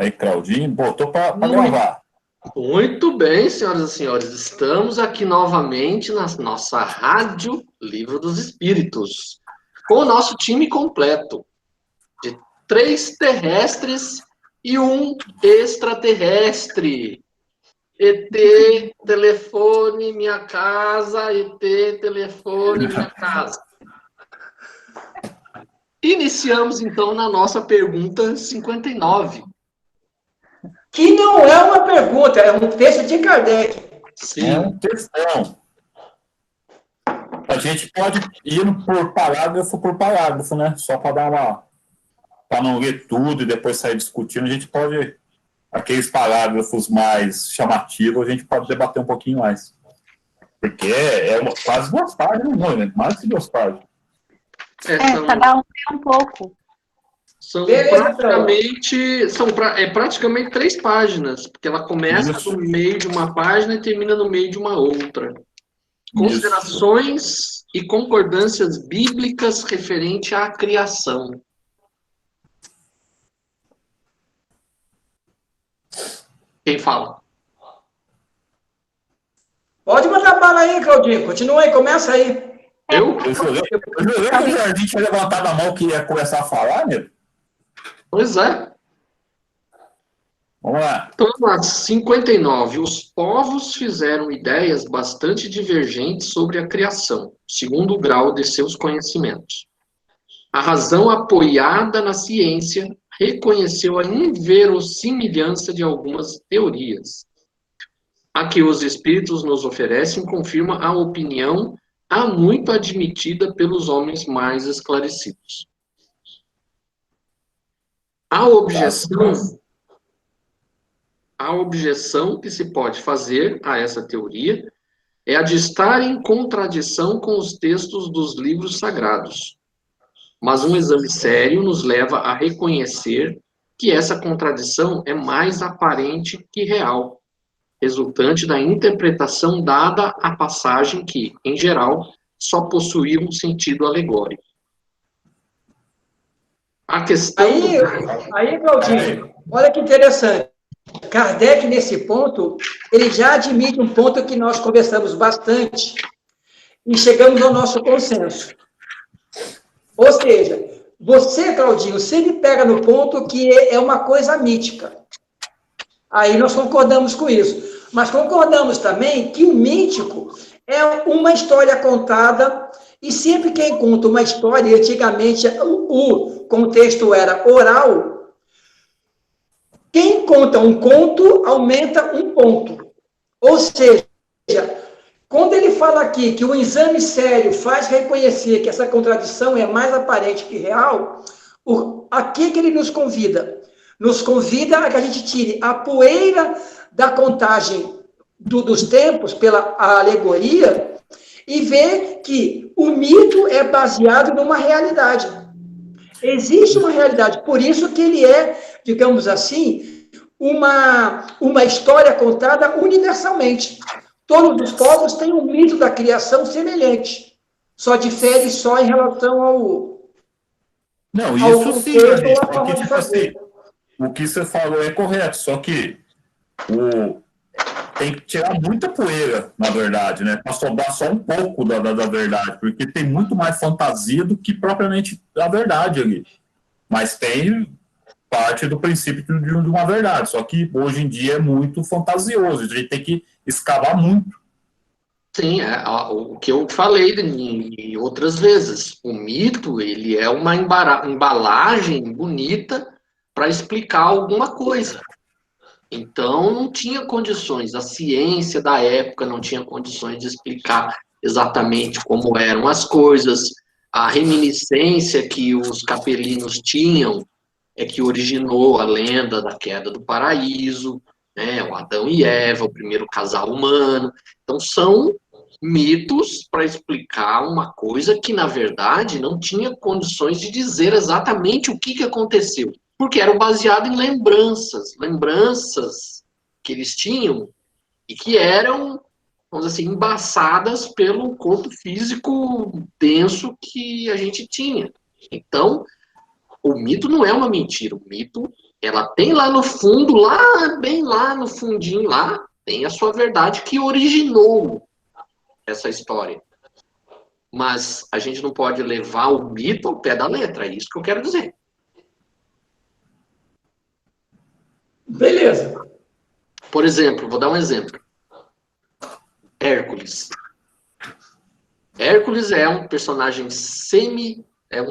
Aí, Claudinho, botou para gravar. Muito bem, senhoras e senhores. Estamos aqui novamente na nossa Rádio Livro dos Espíritos, com o nosso time completo, de 3 terrestres e 1 extraterrestre. ET, telefone, minha casa, ET, telefone, minha casa. Iniciamos, então, na nossa pergunta 59. Que não é uma pergunta, é um texto de Kardec. Sim. É uma questão. A gente pode ir por parágrafo, né? Só para dar uma... Para não ler tudo e depois sair discutindo, a gente pode... Aqueles parágrafos mais chamativos, a gente pode debater um pouquinho mais. Porque quase 2 páginas, não, né? Mais de 2 páginas. Cada um tem um pouco. São Beleza, praticamente 3 páginas, porque ela começa no meio de uma página e termina no meio de uma outra. Considerações e concordâncias bíblicas referente à criação. Quem fala? Pode mandar bala aí, Claudinho. Continua aí, começa aí. Eu jurei que o Jardim tinha levantado a mão que ia começar a falar, né? Pois é. Vamos lá. Então, 59. Os povos fizeram ideias bastante divergentes sobre a criação, segundo o grau de seus conhecimentos. A razão apoiada na ciência reconheceu a inverossimilhança de algumas teorias. A que os espíritos nos oferecem confirma a opinião há muito admitida pelos homens mais esclarecidos. A objeção que se pode fazer a essa teoria é a de estar em contradição com os textos dos livros sagrados. Mas um exame sério nos leva a reconhecer que essa contradição é mais aparente que real, resultante da interpretação dada à passagem que, em geral, só possuía um sentido alegórico. A questão... Aí, Claudinho, olha que interessante. Kardec, nesse ponto, ele já admite um ponto que nós conversamos bastante e chegamos ao nosso consenso. Ou seja, você, Claudinho, sempre pega no ponto que é uma coisa mítica. Aí nós concordamos com isso. Mas concordamos também que o mítico é uma história contada, e sempre quem conta uma história, antigamente o contexto era oral, quem conta um conto aumenta um ponto. Ou seja, quando ele fala aqui que o exame sério faz reconhecer que essa contradição é mais aparente que real, a que ele nos convida? Nos convida a que a gente tire a poeira da contagem dos tempos pela alegoria e ver que o mito é baseado numa realidade. Existe uma realidade, por isso que ele é, digamos assim, uma história contada universalmente. Todos os povos têm um mito da criação semelhante, só difere só em relação ao... Não, isso sim, porque, tipo assim, o que você falou é correto, só que tem que tirar muita poeira, na verdade, né? Para sobrar só um pouco da verdade, porque tem muito mais fantasia do que propriamente a verdade ali. Mas tem parte do princípio de uma verdade, só que hoje em dia é muito fantasioso, a gente tem que escavar muito. Sim, o que eu falei em outras vezes. O mito, ele é uma embalagem bonita para explicar alguma coisa. Então, não tinha condições, a ciência da época não tinha condições de explicar exatamente como eram as coisas. A reminiscência que os capelinos tinham é que originou a lenda da queda do paraíso, né, o Adão e Eva, o primeiro casal humano. Então, são mitos para explicar uma coisa que, na verdade, não tinha condições de dizer exatamente o que aconteceu. Porque eram baseados em lembranças que eles tinham e que eram, vamos dizer assim, embaçadas pelo corpo físico denso que a gente tinha. Então, o mito não é uma mentira, o mito ela tem lá no fundo, lá, bem lá no fundinho, lá, tem a sua verdade que originou essa história. Mas a gente não pode levar o mito ao pé da letra, é isso que eu quero dizer. Beleza. Por exemplo, vou dar um exemplo. Hércules. Hércules é um personagem um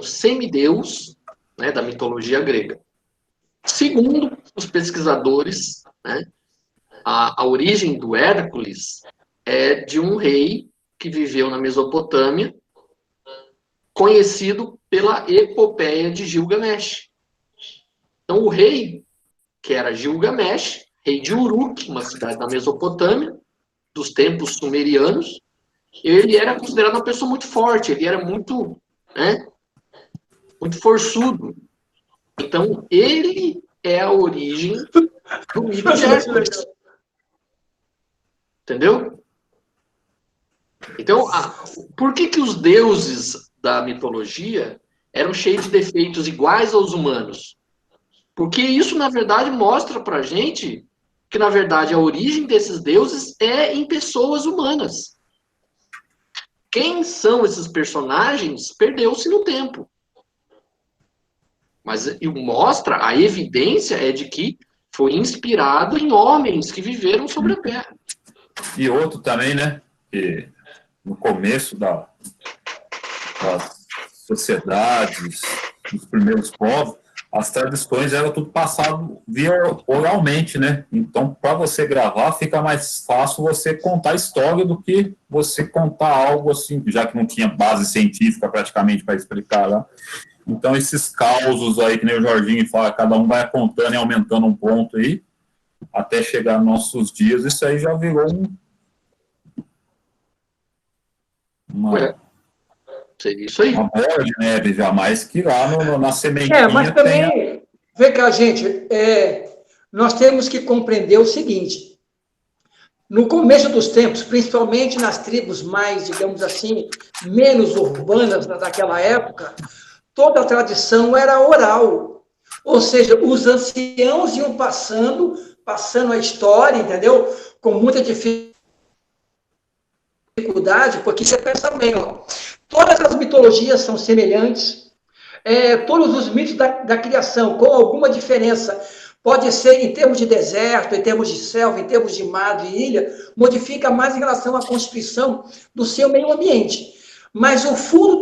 semideus, né, da mitologia grega. Segundo os pesquisadores, né, a origem do Hércules é de um rei que viveu na Mesopotâmia, conhecido pela epopeia de Gilgamesh. Então, o rei, que era Gilgamesh, rei de Uruk, uma cidade da Mesopotâmia, dos tempos sumerianos, ele era considerado uma pessoa muito forte, ele era muito, né, muito forçudo. Então, ele é a origem do mito de Hércules. Entendeu? Então, por que os deuses da mitologia eram cheios de defeitos iguais aos humanos? Porque isso, na verdade, mostra pra gente que, na verdade, a origem desses deuses é em pessoas humanas. Quem são esses personagens perdeu-se no tempo. Mas mostra, a evidência é de que foi inspirado em homens que viveram sobre a Terra. E outro também, né? Que no começo das sociedades, dos primeiros povos, as tradições eram tudo passado via oralmente, né? Então, para você gravar, fica mais fácil você contar a história do que você contar algo assim, já que não tinha base científica praticamente para explicar lá. Então, esses causos aí, que nem o Jorginho fala, cada um vai contando e aumentando um ponto aí, até chegar nos nossos dias, isso aí já virou Isso aí. Uma bola de neve já, mais que lá na sementinha. Mas também, vem cá, gente, nós temos que compreender o seguinte: no começo dos tempos, principalmente nas tribos mais, digamos assim, menos urbanas daquela época, toda a tradição era oral. Ou seja, os anciãos iam passando a história, entendeu? Com muita dificuldade, porque você pensa bem, ó, todas as mitologias são semelhantes, todos os mitos da criação, com alguma diferença, pode ser em termos de deserto, em termos de selva, em termos de mar, de ilha, modifica mais em relação à constituição do seu meio ambiente. Mas o fundo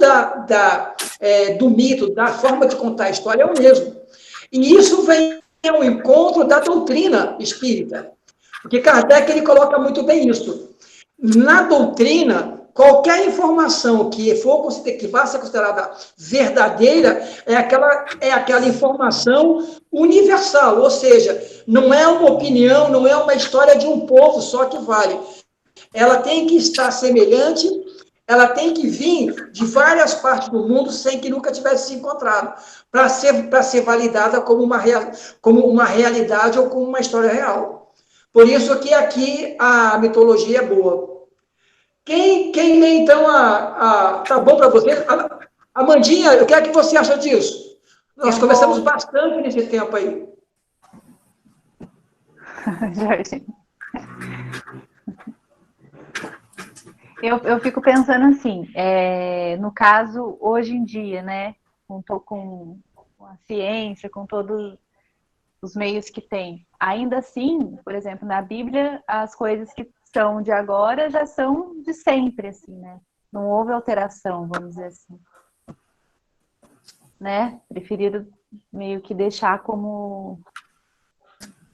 do mito, da forma de contar a história é o mesmo. E isso vem ao encontro da doutrina espírita. Porque Kardec ele coloca muito bem isso. Na doutrina, qualquer informação que vá ser considerada verdadeira é aquela informação universal, ou seja, não é uma opinião, não é uma história de um povo só que vale. Ela tem que estar semelhante, ela tem que vir de várias partes do mundo sem que nunca tivesse se encontrado, para ser validada como uma realidade ou como uma história real. Por isso que aqui a mitologia é boa. Quem lê, então, tá bom para você? Amandinha, o que é que você acha disso? Nós conversamos bastante nesse tempo aí. Jorge. Eu fico pensando assim, no caso, hoje em dia, né, com a ciência, com todos os meios que tem, ainda assim, por exemplo, na Bíblia, as coisas que são de agora já são de sempre, assim, né? Não houve alteração, vamos dizer assim. Né? Preferiram meio que deixar como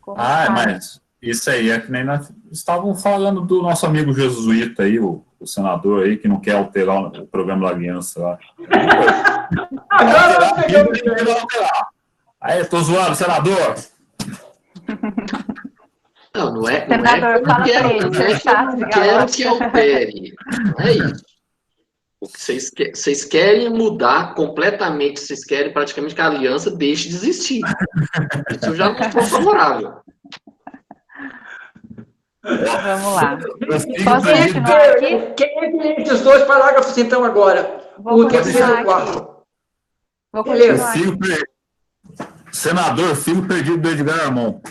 mas isso aí é que nem nós estavam falando do nosso amigo jesuíta aí, o senador aí, que não quer alterar o programa da aliança lá. Agora eu peguei. Aí, tô zoando, senador. Não é. Senador, Não fala é pra ele, eu quero que altere. Não é isso. O que vocês querem mudar completamente, vocês querem praticamente que a aliança deixe de existir. Isso eu já não estou favorável. Vamos lá. Posso continuar aqui? Quem é esses dois parágrafos, então, agora? Vou o terceiro e o quarto. Vou continuar aqui. Senador, filho perdido do Edgar Armon.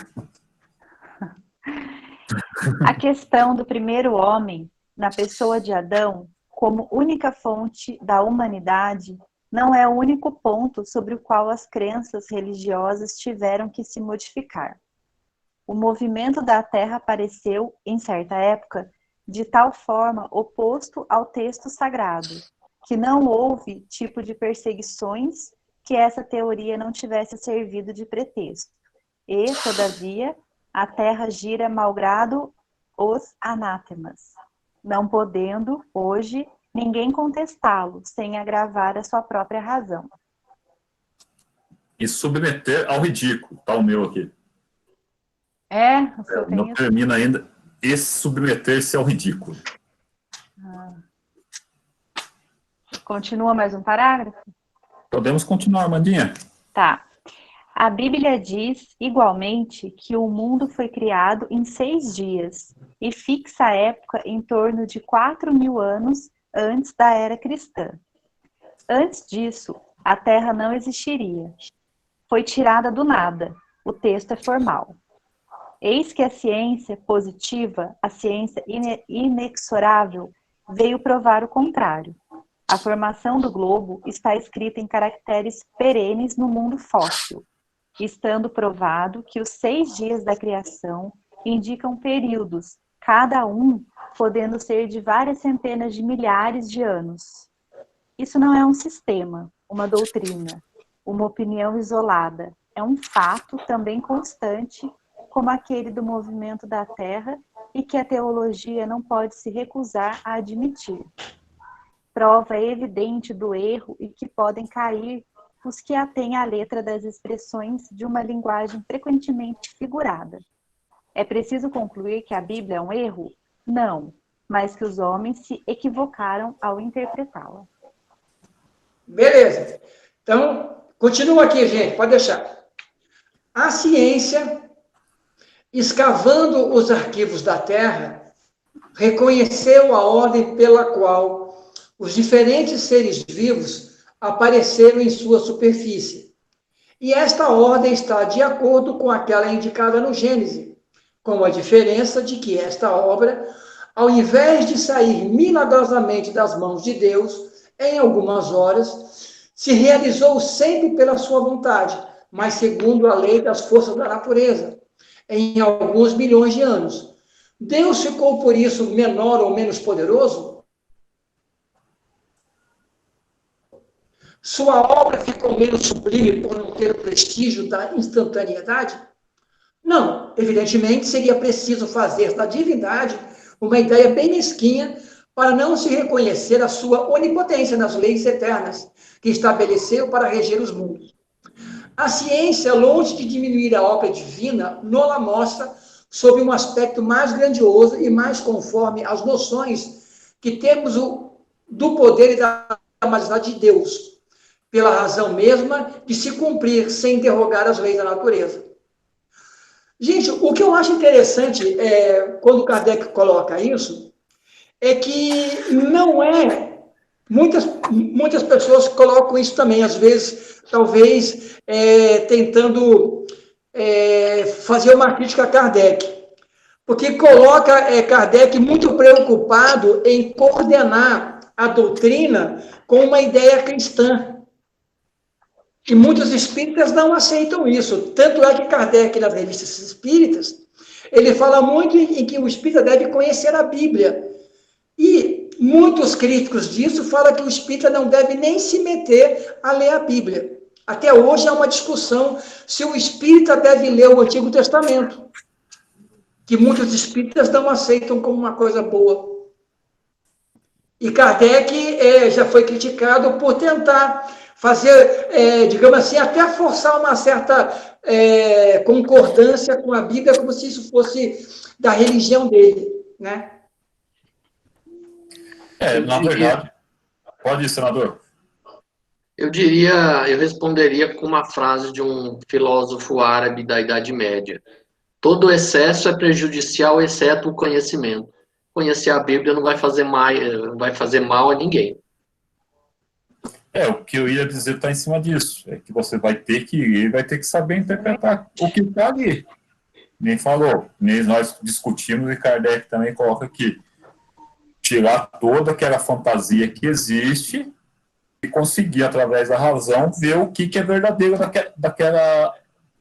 A questão do primeiro homem, na pessoa de Adão, como única fonte da humanidade, não é o único ponto sobre o qual as crenças religiosas tiveram que se modificar. O movimento da Terra apareceu, em certa época, de tal forma oposto ao texto sagrado, que não houve tipo de perseguições que essa teoria não tivesse servido de pretexto. E, todavia, a Terra gira malgrado os anátemas, não podendo, hoje, ninguém contestá-lo, sem agravar a sua própria razão. E submeter ao ridículo, tá o meu aqui. O seu tem Não isso? termina ainda. E submeter-se ao ridículo. Continua mais um parágrafo? Podemos continuar, Mandinha. Tá. A Bíblia diz, igualmente, que o mundo foi criado em 6 dias e fixa a época em torno de 4.000 anos antes da era cristã. Antes disso, a Terra não existiria. Foi tirada do nada. O texto é formal. Eis que a ciência positiva, a ciência inexorável, veio provar o contrário. A formação do globo está escrita em caracteres perenes no mundo fóssil, estando provado que os 6 dias da criação indicam períodos, cada um podendo ser de várias centenas de milhares de anos. Isso não é um sistema, uma doutrina, uma opinião isolada. É um fato também constante, como aquele do movimento da Terra, e que a teologia não pode se recusar a admitir. Prova evidente do erro e que podem cair os que atêm à letra das expressões de uma linguagem frequentemente figurada. É preciso concluir que a Bíblia é um erro? Não, mas que os homens se equivocaram ao interpretá-la. Beleza. Então, continua aqui, gente, pode deixar. A ciência, escavando os arquivos da Terra, reconheceu a ordem pela qual os diferentes seres vivos apareceram em sua superfície. E esta ordem está de acordo com aquela indicada no Gênesis, com a diferença de que esta obra, ao invés de sair milagrosamente das mãos de Deus, em algumas horas, se realizou sempre pela sua vontade, mas segundo a lei das forças da natureza, em alguns milhões de anos. Deus ficou, por isso, menor ou menos poderoso? Sua obra ficou menos sublime por não ter o prestígio da instantaneidade? Não, evidentemente seria preciso fazer da divindade uma ideia bem mesquinha para não se reconhecer a sua onipotência nas leis eternas que estabeleceu para reger os mundos. A ciência, longe de diminuir a obra divina, nola mostra sob um aspecto mais grandioso e mais conforme às noções que temos do poder e da majestade de Deus, pela razão mesma de se cumprir sem derrogar as leis da natureza. Gente, o que eu acho interessante quando Kardec coloca isso é que não é... Muitas pessoas colocam isso também, às vezes, talvez tentando fazer uma crítica a Kardec, porque coloca Kardec muito preocupado em coordenar a doutrina com uma ideia cristã. E muitos espíritas não aceitam isso. Tanto é que Kardec, nas revistas espíritas, ele fala muito em que o espírita deve conhecer a Bíblia. E muitos críticos disso falam que o espírita não deve nem se meter a ler a Bíblia. Até hoje há uma discussão se o espírita deve ler o Antigo Testamento, que muitos espíritas não aceitam como uma coisa boa. E Kardec já foi criticado por tentar fazer, digamos assim, até forçar uma certa concordância com a Bíblia, como se isso fosse da religião dele, né? Na verdade. Pode ir, senador. Eu responderia com uma frase de um filósofo árabe da Idade Média. Todo excesso é prejudicial, exceto o conhecimento. Conhecer a Bíblia não vai fazer mal a ninguém. O que eu ia dizer está em cima disso. É que você vai ter que ir, vai ter que saber interpretar o que está ali. Nem falou, nem nós discutimos e Kardec também coloca aqui. Tirar toda aquela fantasia que existe e conseguir, através da razão, ver o que é verdadeiro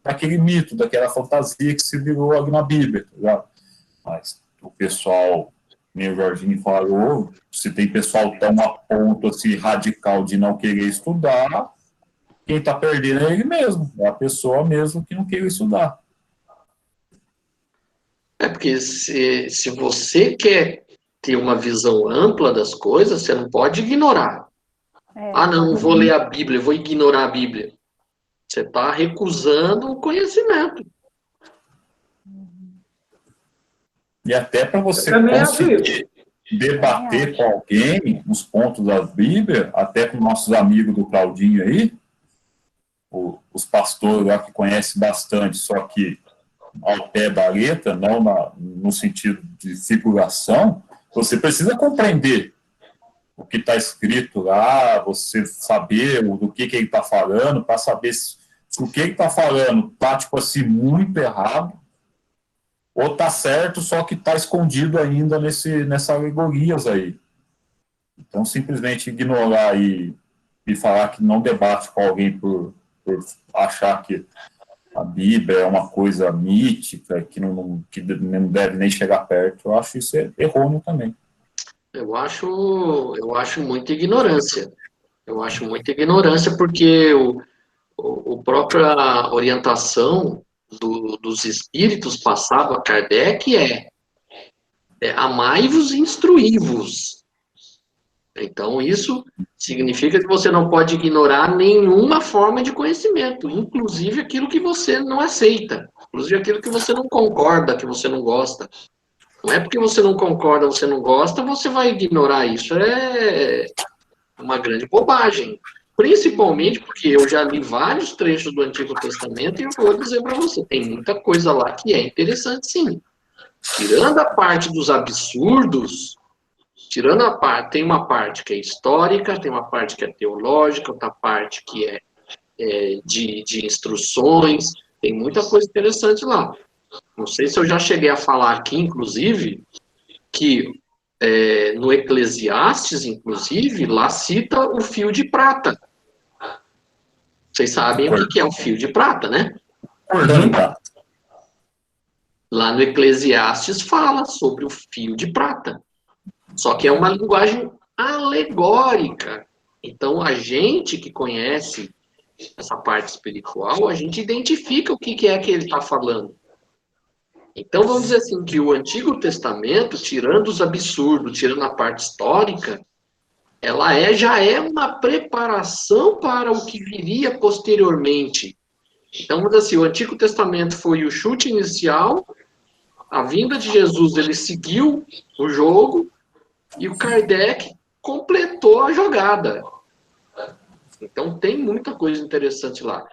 daquele mito, daquela fantasia que se virou ali na Bíblia. Tá? Mas o pessoal, nem o Jorginho falou, se tem pessoal tão a ponto assim, radical de não querer estudar, quem está perdendo é ele mesmo, é a pessoa mesmo que não quer estudar. Porque se você quer ter uma visão ampla das coisas, você não pode ignorar. Não, vou ler a Bíblia, vou ignorar a Bíblia. Você está recusando o conhecimento. E até para você conseguir debater com alguém os pontos da Bíblia, até com nossos amigos do Claudinho aí, os pastores lá que conhecem bastante, só que ao pé da letra, não no sentido de figuração, você precisa compreender o que está escrito lá, você saber do que ele está falando, para saber se o que ele está falando está, tipo assim, muito errado, ou está certo, só que está escondido ainda nessas alegorias aí. Então, simplesmente ignorar e falar que não debate com alguém por achar que a Bíblia é uma coisa mítica, que não deve nem chegar perto, eu acho isso errôneo também. Eu acho muita ignorância. Eu acho muita ignorância porque a própria orientação dos espíritos passado a Kardec é amai-vos e instruí-vos. Então, isso significa que você não pode ignorar nenhuma forma de conhecimento, inclusive aquilo que você não aceita, inclusive aquilo que você não concorda, que você não gosta. Não é porque você não concorda, você não gosta, você vai ignorar isso. É uma grande bobagem. Principalmente porque eu já li vários trechos do Antigo Testamento e eu vou dizer para você, tem muita coisa lá que é interessante, sim. Tirando a parte dos absurdos, tem uma parte que é histórica, tem uma parte que é teológica, outra parte que é de instruções, tem muita coisa interessante lá. Não sei se eu já cheguei a falar aqui, inclusive, que no Eclesiastes, inclusive, lá cita o fio de prata. Vocês sabem o que é o fio de prata, né? Lá no Eclesiastes fala sobre o fio de prata. Só que é uma linguagem alegórica. Então, a gente que conhece essa parte espiritual, a gente identifica o que é que ele está falando. Então, vamos dizer assim, que o Antigo Testamento, tirando os absurdos, tirando a parte histórica, ela já é uma preparação para o que viria posteriormente. Então, vamos dizer assim, o Antigo Testamento foi o chute inicial, a vinda de Jesus, ele seguiu o jogo, e o Kardec completou a jogada. Então, tem muita coisa interessante lá.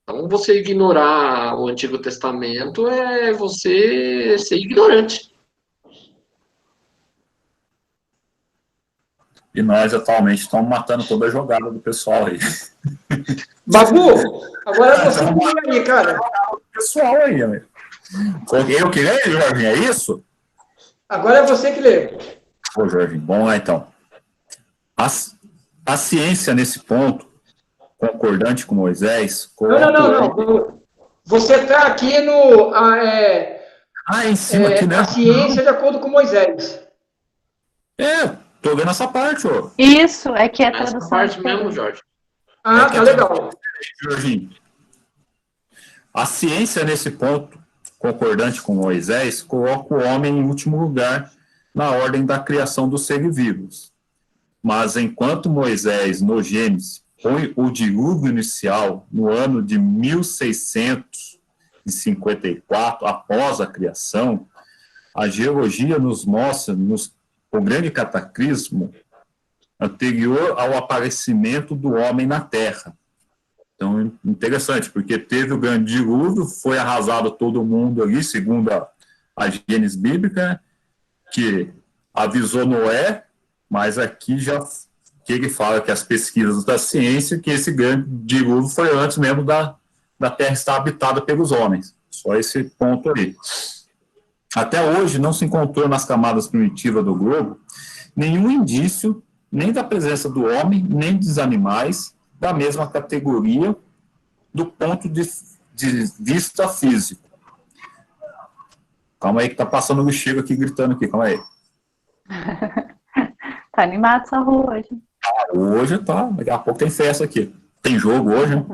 Então, você ignorar o Antigo Testamento é você ser ignorante. E nós, atualmente, estamos matando toda a jogada do pessoal aí. Babu, agora você que lê aí, cara. Pessoal aí, amigo. Eu que leio, Jorginho, é isso? Agora é você que lê. Ô, Jorginho, vamos lá, então. A ciência, nesse ponto, concordante com Moisés... Não. Você está aqui no... em cima aqui, né? A ciência de acordo com Moisés. Tô vendo essa parte, ó. Isso, é que é a tradução. Essa parte mesmo, Jorge. Tá legal. Jorginho. A ciência, nesse ponto, concordante com Moisés, coloca o homem em último lugar na ordem da criação dos seres vivos. Mas enquanto Moisés, no Gênesis, põe o dilúvio inicial no ano de 1654, após a criação, a geologia nos mostra o grande cataclismo anterior ao aparecimento do homem na Terra. Então, interessante, porque teve o grande dilúvio, foi arrasado todo mundo ali, segundo a Gênesis bíblica, que avisou Noé, mas aqui já que ele fala que as pesquisas da ciência, que esse grande dilúvio foi antes mesmo da Terra estar habitada pelos homens. Só esse ponto aí. Até hoje não se encontrou nas camadas primitivas do globo nenhum indício nem da presença do homem, nem dos animais da mesma categoria do ponto de vista físico. Calma aí que tá passando o lixeiro aqui, gritando aqui, calma aí. Tá animado essa rua hoje. Hoje tá, daqui a pouco tem festa aqui. Tem jogo hoje, né?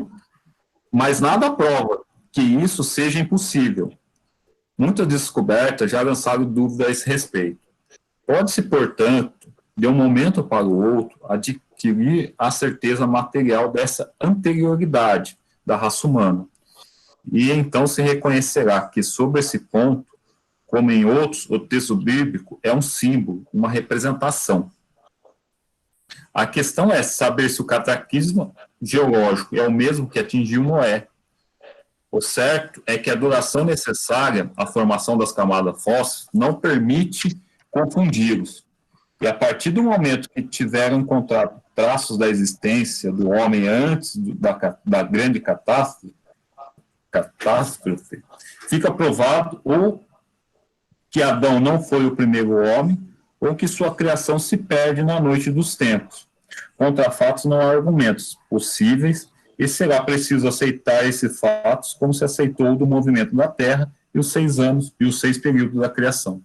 Mas nada prova que isso seja impossível. Muitas descobertas já lançaram dúvidas a esse respeito. Pode-se, portanto, de um momento para o outro, adquirir a certeza material dessa anterioridade da raça humana. E então se reconhecerá que, sobre esse ponto, como em outros, o texto bíblico é um símbolo, uma representação. A questão é saber se o cataclismo geológico é o mesmo que atingiu Noé. O certo é que a duração necessária à formação das camadas fósseis não permite confundi-los. E a partir do momento que tiveram encontrado traços da existência do homem antes da grande catástrofe, fica provado ou que Adão não foi o primeiro homem, ou que sua criação se perde na noite dos tempos. Contra fatos não há argumentos possíveis, e será preciso aceitar esses fatos como se aceitou do movimento da Terra e os 6 anos e os 6 períodos da criação.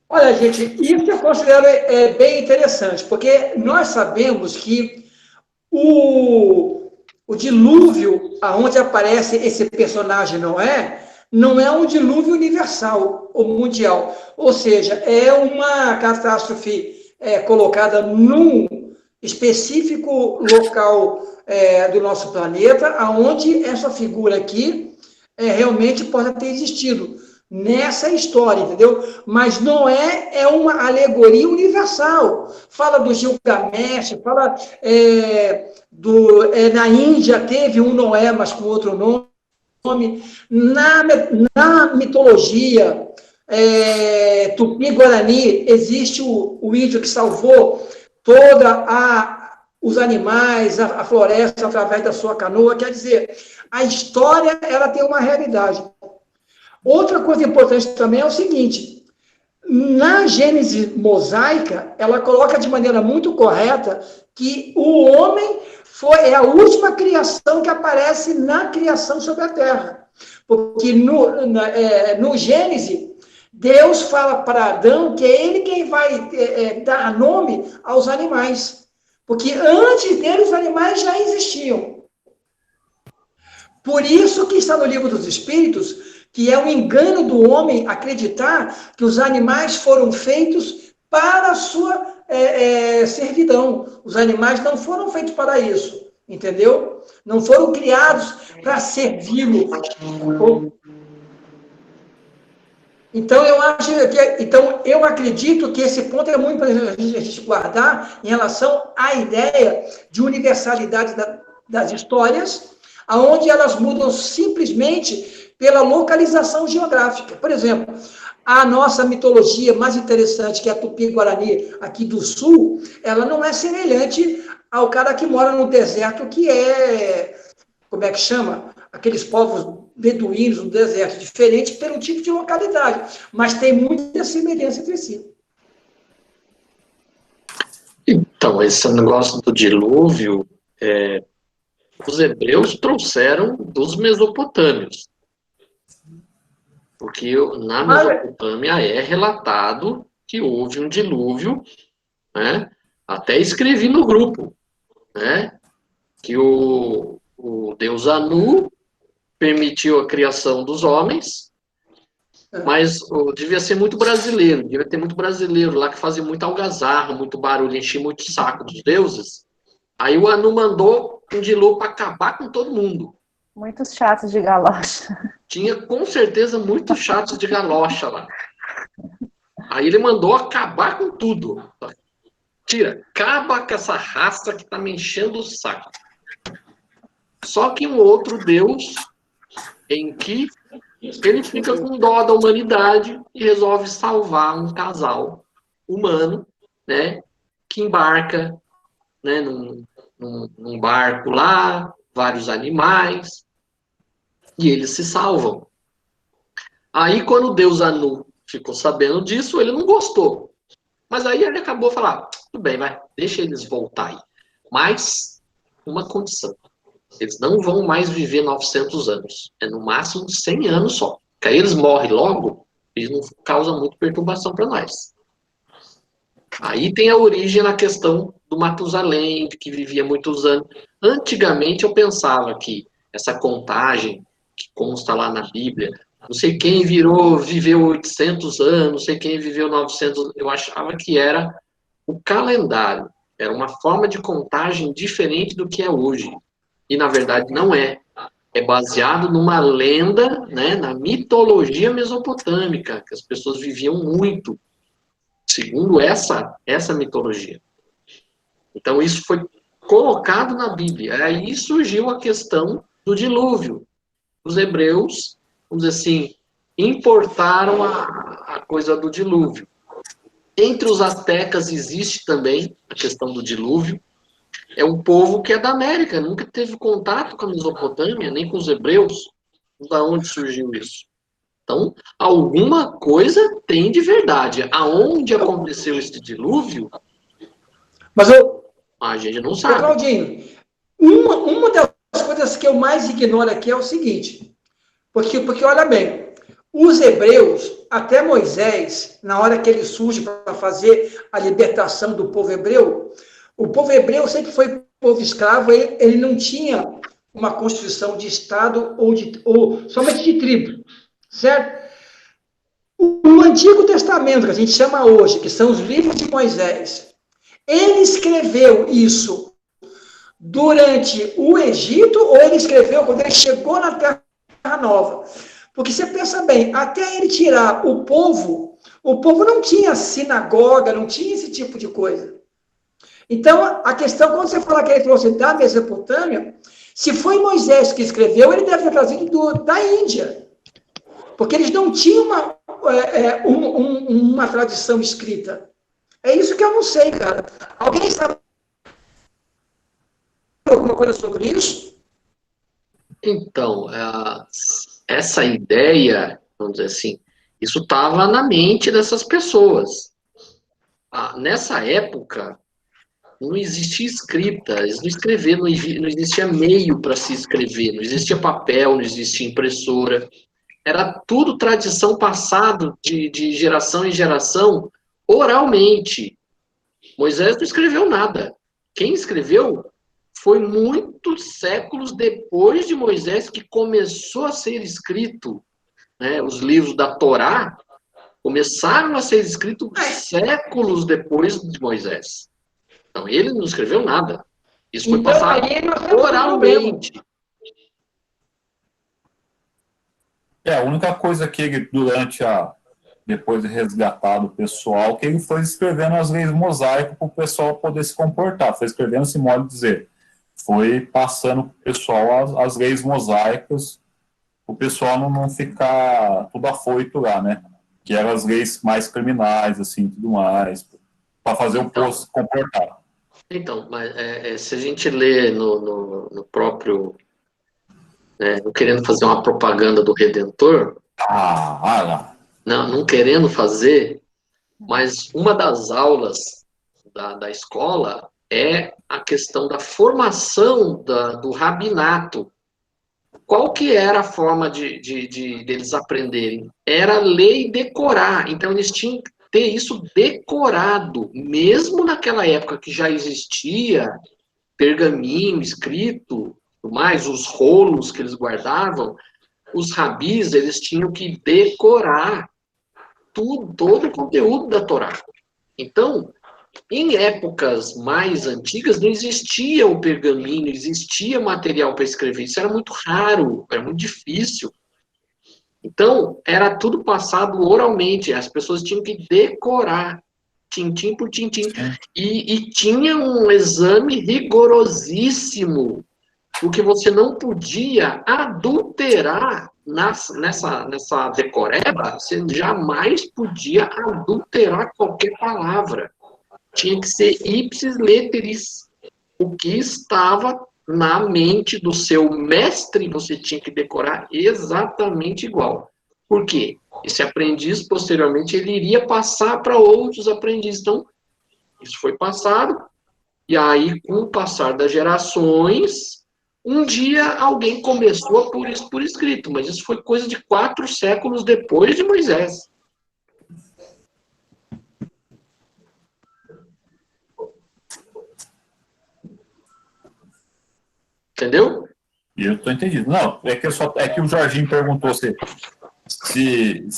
Olha, gente, isso eu considero bem interessante, porque nós sabemos que o dilúvio, aonde aparece esse personagem Noé, não é um dilúvio universal ou mundial. Ou seja, é uma catástrofe colocada num específico local do nosso planeta, aonde essa figura aqui realmente pode ter existido nessa história, entendeu? Mas Noé é uma alegoria universal. Fala do Gilgamesh, fala na Índia teve um Noé, mas com outro nome. Na mitologia Tupi-Guarani, existe o índio que salvou os animais, a floresta, através da sua canoa. Quer dizer, a história ela tem uma realidade. Outra coisa importante também é o seguinte, na Gênese mosaica, ela coloca de maneira muito correta que o homem é a última criação que aparece na criação sobre a Terra. Porque no Gênese, Deus fala para Adão que é ele quem vai dar nome aos animais. Porque antes dele, os animais já existiam. Por isso que está no Livro dos Espíritos, que é um engano do homem acreditar que os animais foram feitos para a sua servidão. Os animais não foram feitos para isso, entendeu? Não foram criados para servi-lo. Então, eu acredito que esse ponto é muito importante a gente guardar em relação à ideia de universalidade das histórias, onde elas mudam simplesmente pela localização geográfica. Por exemplo, a nossa mitologia mais interessante, que é a Tupi-Guarani, aqui do sul, ela não é semelhante ao cara que mora no deserto, que como é que chama? Aqueles povos beduínos no deserto, diferente pelo tipo de localidade, mas tem muita semelhança entre si. Então, esse negócio do dilúvio, os hebreus trouxeram dos mesopotâmios. Porque na Mesopotâmia é relatado que houve um dilúvio, né? Até escrevi no grupo, né? Que o deus Anu permitiu a criação dos homens, mas devia ser muito brasileiro, devia ter muito brasileiro lá que fazia muita algazarra, muito barulho, enchia muito saco dos deuses. Aí o Anu mandou um dilúvio para acabar com todo mundo. Muitos chatos de galocha. Tinha, com certeza, muitos chatos de galocha lá. Aí ele mandou acabar com tudo. Acaba com essa raça que tá me enchendo o saco. Só que um outro Deus, em que ele fica com dó da humanidade e resolve salvar um casal humano, né, que embarca né, num barco lá, vários animais, e eles se salvam. Aí, quando o deus Anu ficou sabendo disso, ele não gostou. Mas aí ele acabou falando, tudo bem, vai, deixa eles voltar aí. Mas, uma condição. Eles não vão mais viver 900 anos. É no máximo 100 anos só. Porque aí eles morrem logo, e não causam muita perturbação para nós. Aí tem a origem na questão do Matusalém, que vivia muitos anos. Antigamente eu pensava que essa contagem que consta lá na Bíblia, não sei quem viveu 800 anos, não sei quem viveu 900, eu achava que era o calendário. Era uma forma de contagem diferente do que é hoje. E, na verdade, não é. É baseado numa lenda, né, na mitologia mesopotâmica, que as pessoas viviam muito, segundo essa mitologia. Então, isso foi colocado na Bíblia. Aí surgiu a questão do dilúvio. Os hebreus, vamos dizer assim, importaram a coisa do dilúvio. Entre os astecas existe também a questão do dilúvio. É um povo que é da América, nunca teve contato com a Mesopotâmia, nem com os hebreus. Da onde surgiu isso? Então, alguma coisa tem de verdade. Aonde aconteceu esse dilúvio, Mas, a gente não sabe. Claudinho, uma das coisas que eu mais ignoro aqui é o seguinte, porque olha bem, os hebreus, até Moisés, na hora que ele surge para fazer a libertação do povo hebreu, o povo hebreu sempre foi povo escravo, ele não tinha uma constituição de Estado ou somente de tribo, certo? O Antigo Testamento, que a gente chama hoje, que são os livros de Moisés, ele escreveu isso durante o Egito ou ele escreveu quando ele chegou na Terra Nova? Porque você pensa bem, até ele tirar o povo não tinha sinagoga, não tinha esse tipo de coisa. Então, a questão, quando você fala que ele trouxe da Mesopotâmia, se foi Moisés que escreveu, ele deve ter trazido da Índia. Porque eles não tinham uma tradição escrita. É isso que eu não sei, cara. Alguém sabe alguma coisa sobre isso? Então, essa ideia, vamos dizer assim, isso estava na mente dessas pessoas. Nessa época, não existia escrita, eles não escreviam, não existia meio para se escrever, não existia papel, não existia impressora. Era tudo tradição passada de geração em geração, oralmente. Moisés não escreveu nada. Quem escreveu foi muitos séculos depois de Moisés que começou a ser escrito, né? Os livros da Torá começaram a ser escritos séculos depois de Moisés. Então, ele não escreveu nada. Isso foi passado oralmente. A única coisa que ele, depois de resgatado o pessoal, que ele foi escrevendo as leis mosaicas para o pessoal poder se comportar. Foi escrevendo esse modo de dizer. Foi passando para o pessoal as leis mosaicas, para o pessoal não ficar tudo afoito lá, né? Que eram as leis mais criminais, assim, tudo mais, para fazer o povo se comportar. Então, mas se a gente lê no próprio... não querendo fazer uma propaganda do Redentor, não querendo fazer, mas uma das aulas da escola é a questão da formação do rabinato. Qual que era a forma deles aprenderem? Era ler e decorar. Então, eles tinham que ter isso decorado, mesmo naquela época que já existia pergaminho escrito, mais os rolos que eles guardavam, os rabis, eles tinham que decorar todo o conteúdo da Torá. Então, em épocas mais antigas, não existia o pergaminho, não existia material para escrever. Isso era muito raro, era muito difícil. Então, era tudo passado oralmente. As pessoas tinham que decorar, tintim por tintim. E tinha um exame rigorosíssimo, porque você não podia adulterar nessa decoreba, você jamais podia adulterar qualquer palavra. Tinha que ser ipsis literis. o que estava na mente do seu mestre, você tinha que decorar exatamente igual. Por quê? Esse aprendiz, posteriormente, ele iria passar para outros aprendizes. Então, isso foi passado, e aí, com o passar das gerações, um dia alguém começou a pôr isso por escrito, mas isso foi coisa de 4 séculos depois de Moisés. Entendeu? E eu tô entendido. Não, é que o Jorginho perguntou se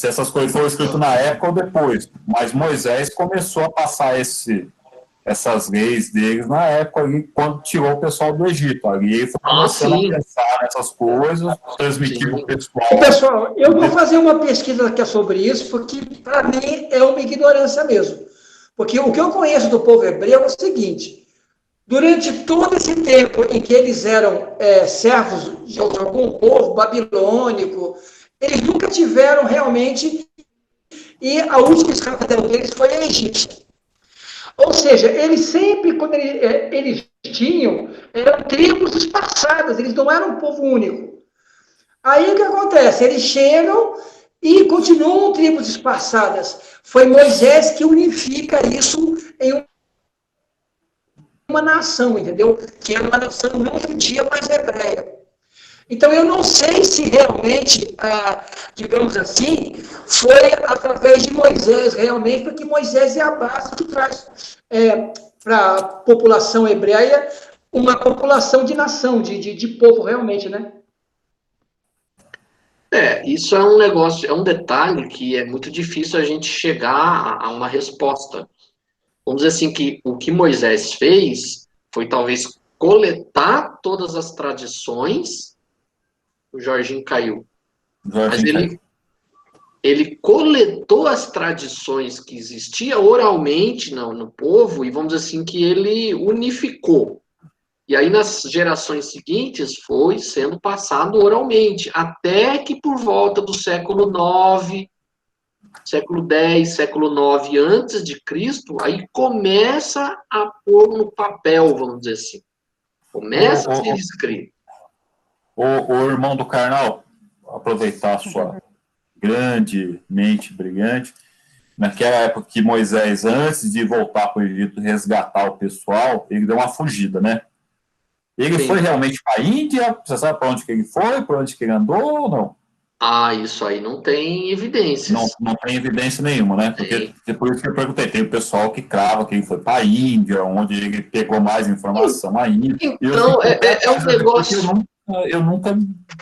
essas coisas foram escritas na época ou depois. Mas Moisés começou a passar essas leis deles na época ali, quando tirou o pessoal do Egito. Ali ele foi começando a pensar nessas coisas, transmitir para o pessoal. Pessoal, eu vou fazer uma pesquisa aqui sobre isso, porque para mim é uma ignorância mesmo. Porque o que eu conheço do povo hebreu é o seguinte: durante todo esse tempo em que eles eram servos de algum povo babilônico, eles nunca tiveram realmente, e a última escravidão deles foi a egípcia. Ou seja, eles sempre, quando eles tinham, eram tribos espaçadas, eles não eram um povo único. Aí o que acontece? Eles chegam e continuam tribos espaçadas. Foi Moisés que unifica isso em uma nação, entendeu? Que é uma nação não judia, mas hebreia. Então, eu não sei se realmente, digamos assim, foi através de Moisés, realmente, porque Moisés é a base que traz para a população hebreia uma população de nação, de povo, realmente, né? Isso é um negócio, é um detalhe que é muito difícil a gente chegar a uma resposta. Vamos dizer assim, que o que Moisés fez foi talvez coletar todas as tradições. O Jorginho caiu. Mas ele coletou as tradições que existiam oralmente no povo, e vamos dizer assim, que ele unificou. E aí, nas gerações seguintes, foi sendo passado oralmente, até que por volta do século IX, século X, século IX antes de Cristo, aí começa a pôr no papel, vamos dizer assim. Começa a ser escrito. O irmão do Karnal, aproveitar a sua grande mente brilhante, naquela época que Moisés, antes de voltar para o Egito resgatar o pessoal, ele deu uma fugida, né? Ele foi realmente para a Índia? Você sabe para onde que ele foi? Para onde que ele andou ou não? Isso aí não tem evidências. Não tem evidência nenhuma, né? Porque por isso que eu perguntei, tem o pessoal que crava que ele foi para a Índia, onde ele pegou mais informação ainda. Então, é um negócio... Eu nunca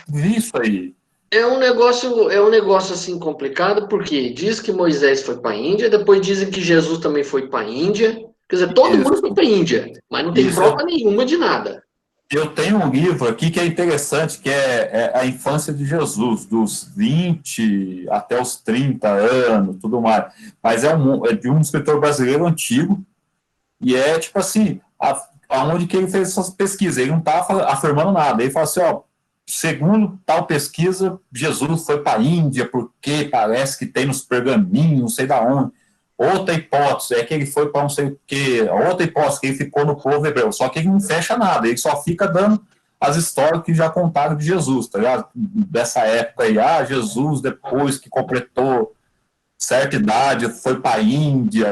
vi isso aí. É um negócio assim complicado, porque diz que Moisés foi para a Índia, depois dizem que Jesus também foi para a Índia. Quer dizer, todo mundo foi para a Índia, mas não tem prova nenhuma de nada. Eu tenho um livro aqui que é interessante, que é a infância de Jesus, dos 20 até os 30 anos, tudo mais. Mas é de um escritor brasileiro antigo, e é tipo assim, aonde que ele fez essas pesquisas, ele não estava afirmando nada, ele fala assim, segundo tal pesquisa, Jesus foi para a Índia, porque parece que tem nos pergaminhos, não sei da onde. Outra hipótese é que ele foi para não sei o quê. Outra hipótese que ele ficou no povo hebreu. Só que ele não fecha nada, ele só fica dando as histórias que já contaram de Jesus, tá ligado? Dessa época aí, Jesus, depois que completou certa idade, foi para a Índia,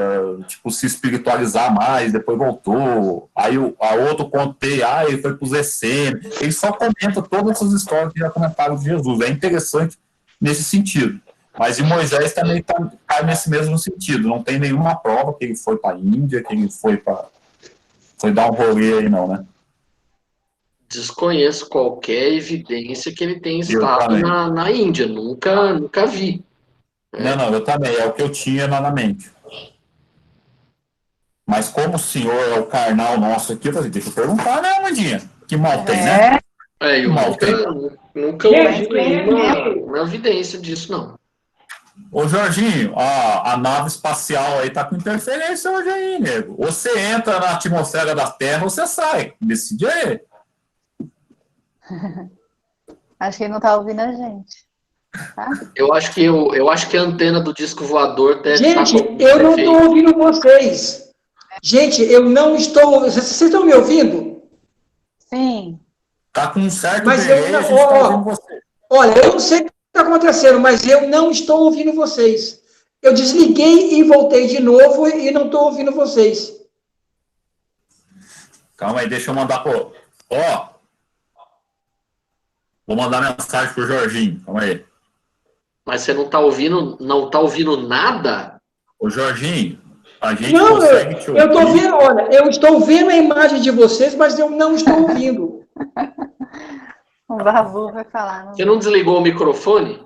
tipo, se espiritualizar mais, depois voltou. Aí a outro contei, ele foi para os Essênios. Ele só comenta todas essas histórias que já comentaram de Jesus. É interessante nesse sentido. Mas de Moisés também cai nesse mesmo sentido. Não tem nenhuma prova que ele foi para a Índia, que ele foi dar um rolê aí, não, né? Desconheço qualquer evidência que ele tenha estado na Índia. Nunca vi. Não, eu também. É o que eu tinha na mente. Mas como o senhor é o carnal nosso aqui, eu falei, deixa eu perguntar, né, Amandinha? Que mal tem, né? Eu nunca ouvi nenhuma evidência disso, não. Ô, Jorginho, a nave espacial aí tá com interferência hoje aí, nego. Ou você entra na atmosfera da Terra ou você sai. Decide aí. Acho que ele não tá ouvindo a gente. Tá? Eu acho que a antena do disco voador deve Gente, eu não estou ouvindo vocês. Gente, eu não estou... Vocês estão me ouvindo? Sim. Tá com um certo Mas delay, eu a não, gente tá ouvindo você. olha, eu não sei o que está acontecendo, mas eu não estou ouvindo vocês. Eu desliguei e voltei de novo e não estou ouvindo vocês. Calma aí, deixa eu mandar pro... Ó, vou mandar mensagem pro Jorginho, calma aí. Mas você não tá ouvindo nada? Ô, Jorginho, a gente Não, consegue te eu estou ouvir. vendo, olha, eu estou vendo a imagem de vocês, mas eu não estou ouvindo. O Babu vai falar. Você não desligou o microfone?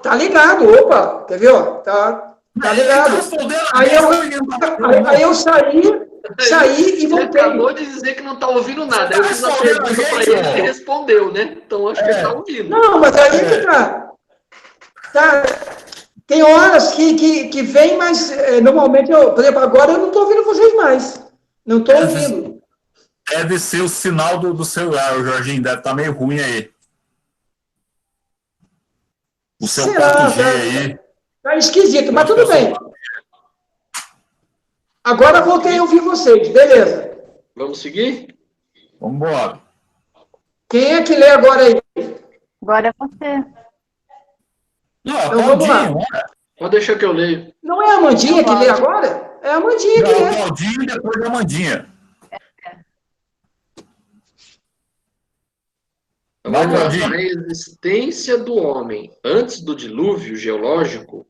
Tá ligado, opa, quer ver? Ó? Tá ligado. Aí eu saí e voltei. Ele acabou de dizer que não está ouvindo nada. Aí eu fiz uma pergunta para ele e ele respondeu, né? Então acho que ele está ouvindo. Não, mas aí que tá. Tem horas que vem, mas normalmente, por exemplo, agora eu não estou ouvindo vocês mais. Não estou ouvindo. Deve ser o sinal do celular, o Jorginho, deve estar meio ruim aí. O seu 4G aí. Tá esquisito, mas tudo bem. Agora voltei a ouvir vocês, beleza. Vamos seguir? Vamos embora. Quem é que lê agora aí? Agora é você. Não, Então vamos lá. Pode deixar que eu leio. Não é a Amandinha que lê agora? É a Amandinha que lê. Não, o Claudinho e depois a Amandinha. Vamos lá. A existência do homem antes do dilúvio geológico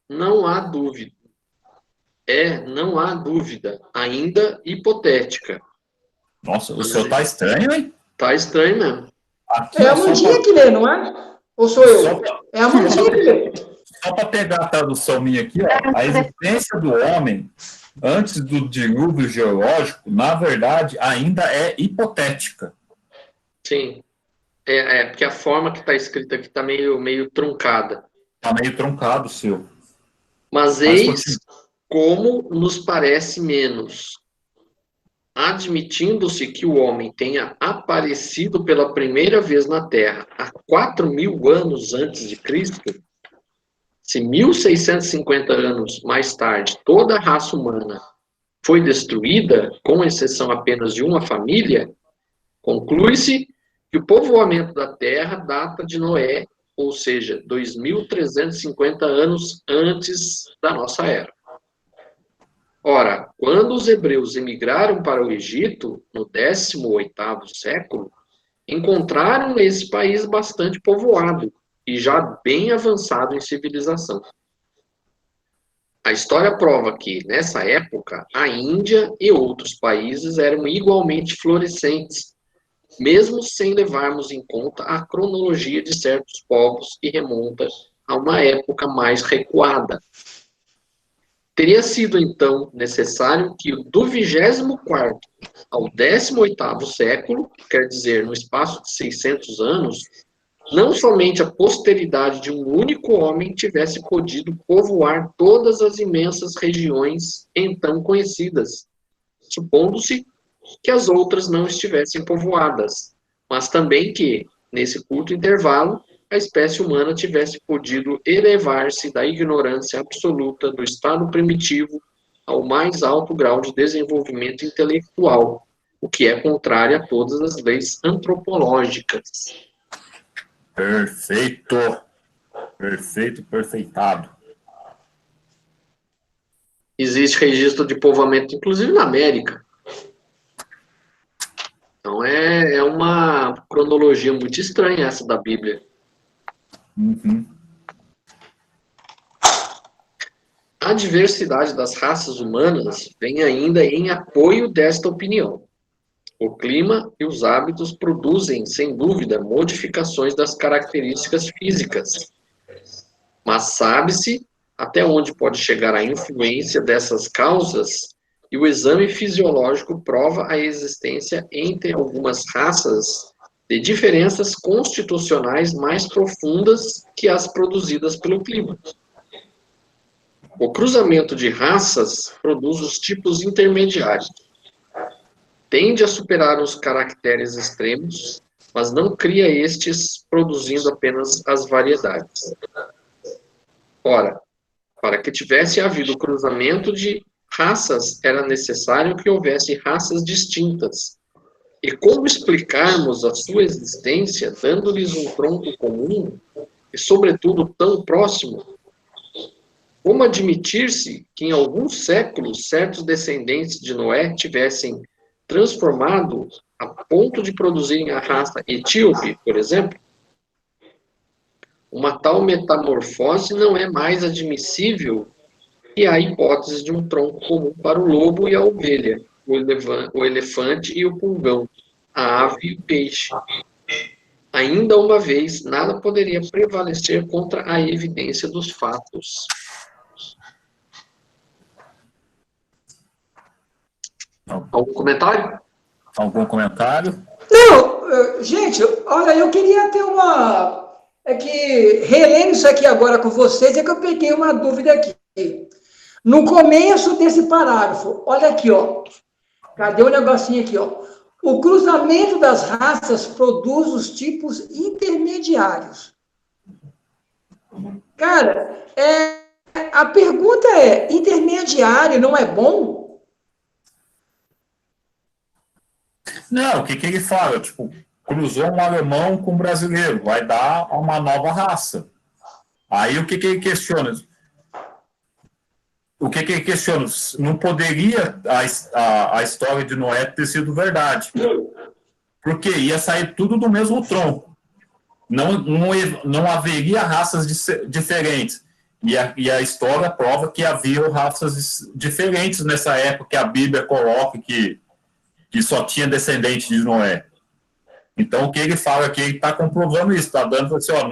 não há dúvida. Não há dúvida, ainda hipotética. Nossa, o senhor tá estranho, hein? Tá estranho mesmo. Aqui, É a Amandinha que lê, não é? Ou sou eu? É a Amandinha que lê. Só para pegar a tradução minha aqui, ó, a existência do homem antes do dilúvio geológico, na verdade, ainda é hipotética. Sim. Porque a forma que está escrita aqui está meio truncada. Está meio truncado, seu. Mas eis como nos parece menos. Admitindo-se que o homem tenha aparecido pela primeira vez na Terra há 4.000 anos antes de Cristo, se 1.650 anos mais tarde toda a raça humana foi destruída, com exceção apenas de uma família, conclui-se que o povoamento da Terra data de Noé, ou seja, 2.350 anos antes da nossa era. Ora, quando os hebreus emigraram para o Egito, no 18º século, encontraram esse país bastante povoado e já bem avançado em civilização. A história prova que, nessa época, a Índia e outros países eram igualmente florescentes, mesmo sem levarmos em conta a cronologia de certos povos que remonta a uma época mais recuada. Teria sido, então, necessário que do 24º ao 18º século, quer dizer, no espaço de 600 anos, não somente a posteridade de um único homem tivesse podido povoar todas as imensas regiões então conhecidas, supondo-se que as outras não estivessem povoadas, mas também que, nesse curto intervalo, a espécie humana tivesse podido elevar-se da ignorância absoluta do estado primitivo ao mais alto grau de desenvolvimento intelectual, o que é contrário a todas as leis antropológicas. Perfeito. Perfeito, perfeitado. Existe registro de povoamento, inclusive na América. Então é uma cronologia muito estranha essa da Bíblia. Uhum. A diversidade das raças humanas vem ainda em apoio desta opinião. O clima e os hábitos produzem, sem dúvida, modificações das características físicas. Mas sabe-se até onde pode chegar a influência dessas causas, e o exame fisiológico prova a existência entre algumas raças de diferenças constitucionais mais profundas que as produzidas pelo clima. O cruzamento de raças produz os tipos intermediários. Tende a superar os caracteres extremos, mas não cria estes produzindo apenas as variedades. Ora, para que tivesse havido cruzamento de raças, era necessário que houvesse raças distintas, E como explicarmos a sua existência, dando-lhes um tronco comum, e sobretudo tão próximo? Como admitir-se que em alguns séculos certos descendentes de Noé tivessem transformado a ponto de produzirem a raça etíope, por exemplo? Uma tal metamorfose não é mais admissível que a hipótese de um tronco comum para o lobo e a ovelha, o elefante e o pulgão, a ave e o peixe. Ainda uma vez, nada poderia prevalecer contra a evidência dos fatos. Algum comentário? Algum comentário? Não, gente, olha, eu queria ter uma... É que, relendo isso aqui agora com vocês, é que eu peguei uma dúvida aqui. No começo desse parágrafo, olha aqui, ó. Cadê o negocinho aqui, ó? O cruzamento das raças produz os tipos intermediários. Cara, a pergunta é, intermediário não é bom? Não, o que ele fala? Tipo, cruzou um alemão com um brasileiro, vai dar uma nova raça. Aí o que ele questiona? O que ele questiona? Não poderia a história de Noé ter sido verdade. Porque ia sair tudo do mesmo tronco. Não haveria raças diferentes. E a história prova que havia raças diferentes nessa época que a Bíblia coloca que só tinha descendente de Noé. Então, o que ele fala aqui, ele está comprovando isso, está dando assim, ó,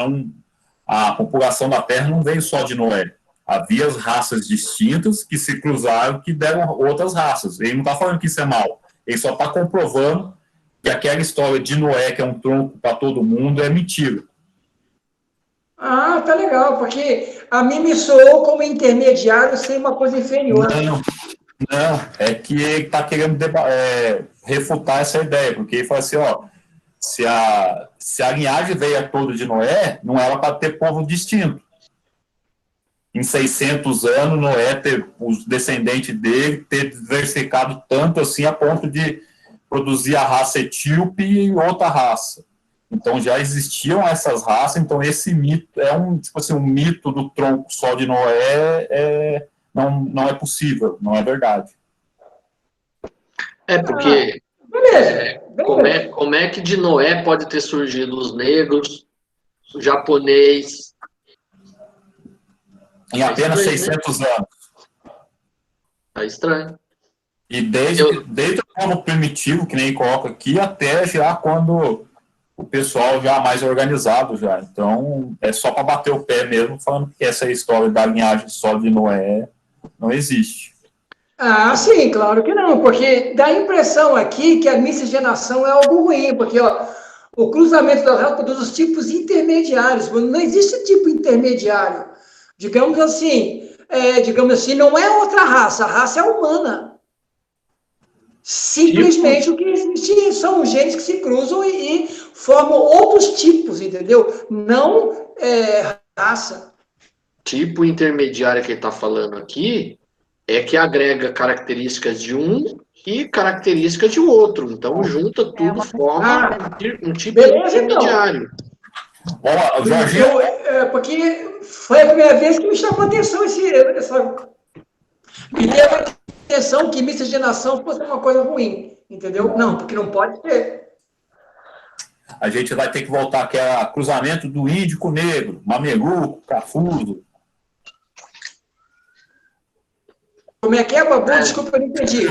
a população da Terra não veio só de Noé. Havia as raças distintas que se cruzaram, que deram outras raças. Ele não está falando que isso é mal. Ele só está comprovando que aquela história de Noé, que é um tronco para todo mundo, é mentira. Ah, tá legal, porque a mim me soou como intermediário sem uma coisa inferior. Não, é que ele está querendo refutar essa ideia, porque ele fala assim, ó, se a linhagem veio toda de Noé, não era para ter povo distinto. Em 600 anos, Noé, os descendentes dele, ter diversificado tanto assim a ponto de produzir a raça etíope e outra raça. Então, já existiam essas raças, então esse mito é um mito do tronco só de Noé, não é possível, não é verdade. Porque Beleza. como é que de Noé pode ter surgido os negros, o japonês? Em apenas 600 anos. Tá estranho. E desde o povo primitivo, que nem coloca aqui, até já quando o pessoal já mais organizado já. Então, é só para bater o pé mesmo, falando que essa história da linhagem só de Noé não existe. Ah, sim, claro que não, porque dá a impressão aqui que a miscigenação é algo ruim, porque ó, o cruzamento das raças produz os tipos intermediários, não existe tipo intermediário. Digamos assim, não é outra raça, a raça é humana. Simplesmente o que existe são os genes que se cruzam e formam outros tipos, entendeu? Não raça. Tipo intermediário que ele está falando aqui é que agrega características de um e características de outro. Então, junta tudo, forma um tipo intermediário. Ó, Jorginho. Porque foi a primeira vez que me chamou a atenção me deu a atenção que miscigenação fosse uma coisa ruim, entendeu? Não, porque não pode ser. A gente vai ter que voltar, que é o cruzamento do índio com o negro, mameluco, cafuso. Como é que é, Babu? Desculpa, eu não entendi.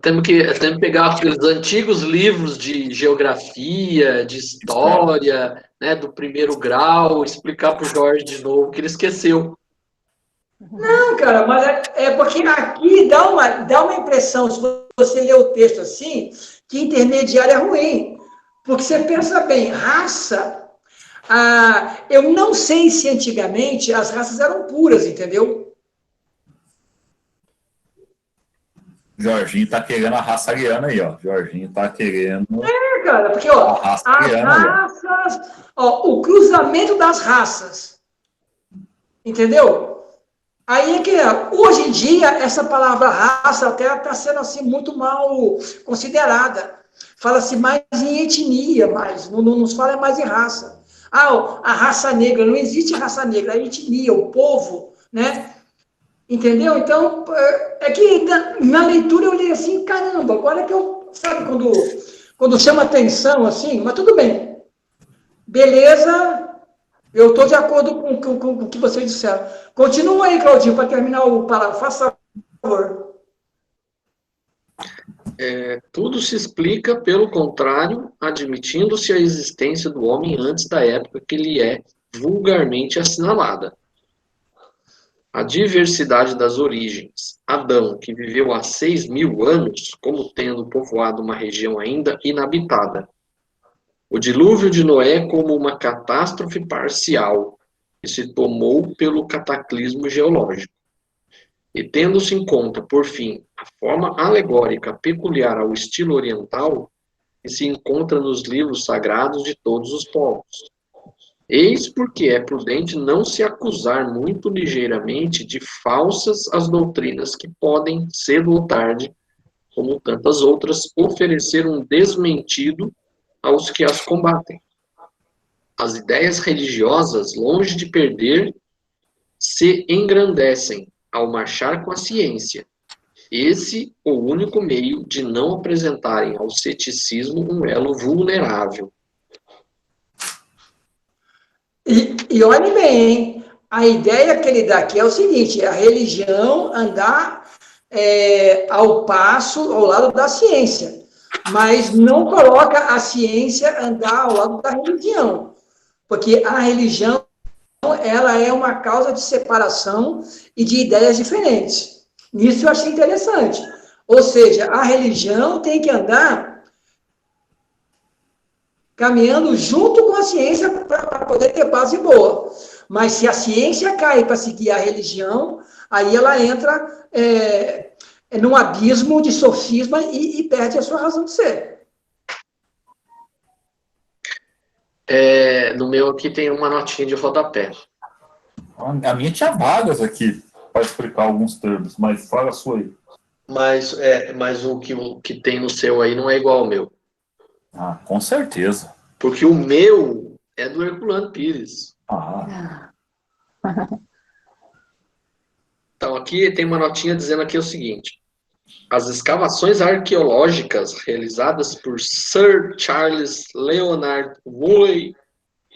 Temos que pegar aqueles antigos livros de geografia, de história, né, do primeiro grau, explicar para o Jorge de novo, que ele esqueceu. Não, cara, mas é porque aqui dá uma impressão, se você ler o texto assim, que intermediário é ruim. Porque você pensa bem, raça... eu não sei se antigamente as raças eram puras, entendeu? Jorginho tá querendo a raça ariana aí, ó. Jorginho tá querendo... Cara, porque, ó, raça as ariana, raças... Ó, o cruzamento das raças. Entendeu? Aí é que hoje em dia essa palavra raça até está sendo assim muito mal considerada. Fala-se mais em etnia, mas não se fala mais em raça. Ah, a raça negra, não existe raça negra, a etnia, o povo, né? Entendeu? Então, é que na leitura eu li assim, caramba, agora que eu, sabe, quando chama atenção, assim, mas tudo bem. Beleza, eu estou de acordo com o que vocês disseram. Continua aí, Claudinho, para terminar o parágrafo, faça favor. Tudo se explica pelo contrário, admitindo-se a existência do homem antes da época que lhe é vulgarmente assinalada. A diversidade das origens. Adão, que viveu há 6.000 anos, como tendo povoado uma região ainda inabitada. O dilúvio de Noé como uma catástrofe parcial, que se tomou pelo cataclismo geológico. E tendo-se em conta, por fim, a forma alegórica peculiar ao estilo oriental, que se encontra nos livros sagrados de todos os povos. Eis porque é prudente não se acusar muito ligeiramente de falsas as doutrinas que podem, cedo ou tarde, como tantas outras, oferecer um desmentido aos que as combatem. As ideias religiosas, longe de perder, se engrandecem ao marchar com a ciência. Esse o único meio de não apresentarem ao ceticismo um elo vulnerável. E olhe bem, hein? A ideia que ele dá aqui é o seguinte, a religião andar ao passo, ao lado da ciência, mas não coloca a ciência andar ao lado da religião, porque a religião ela é uma causa de separação e de ideias diferentes. Isso eu achei interessante. Ou seja, a religião tem que andar caminhando junto com a ciência para poder ter base boa. Mas se a ciência cai para seguir a religião, aí ela entra num abismo de sofisma e perde a sua razão de ser. No meu aqui tem uma notinha de rodapé. A minha tinha vagas aqui para explicar alguns termos, mas fala a sua aí. Mas o que tem no seu aí não é igual ao meu. Ah, com certeza. Porque o meu é do Herculano Pires. Ah. Então, aqui tem uma notinha dizendo aqui o seguinte. As escavações arqueológicas realizadas por Sir Charles Leonard Woolley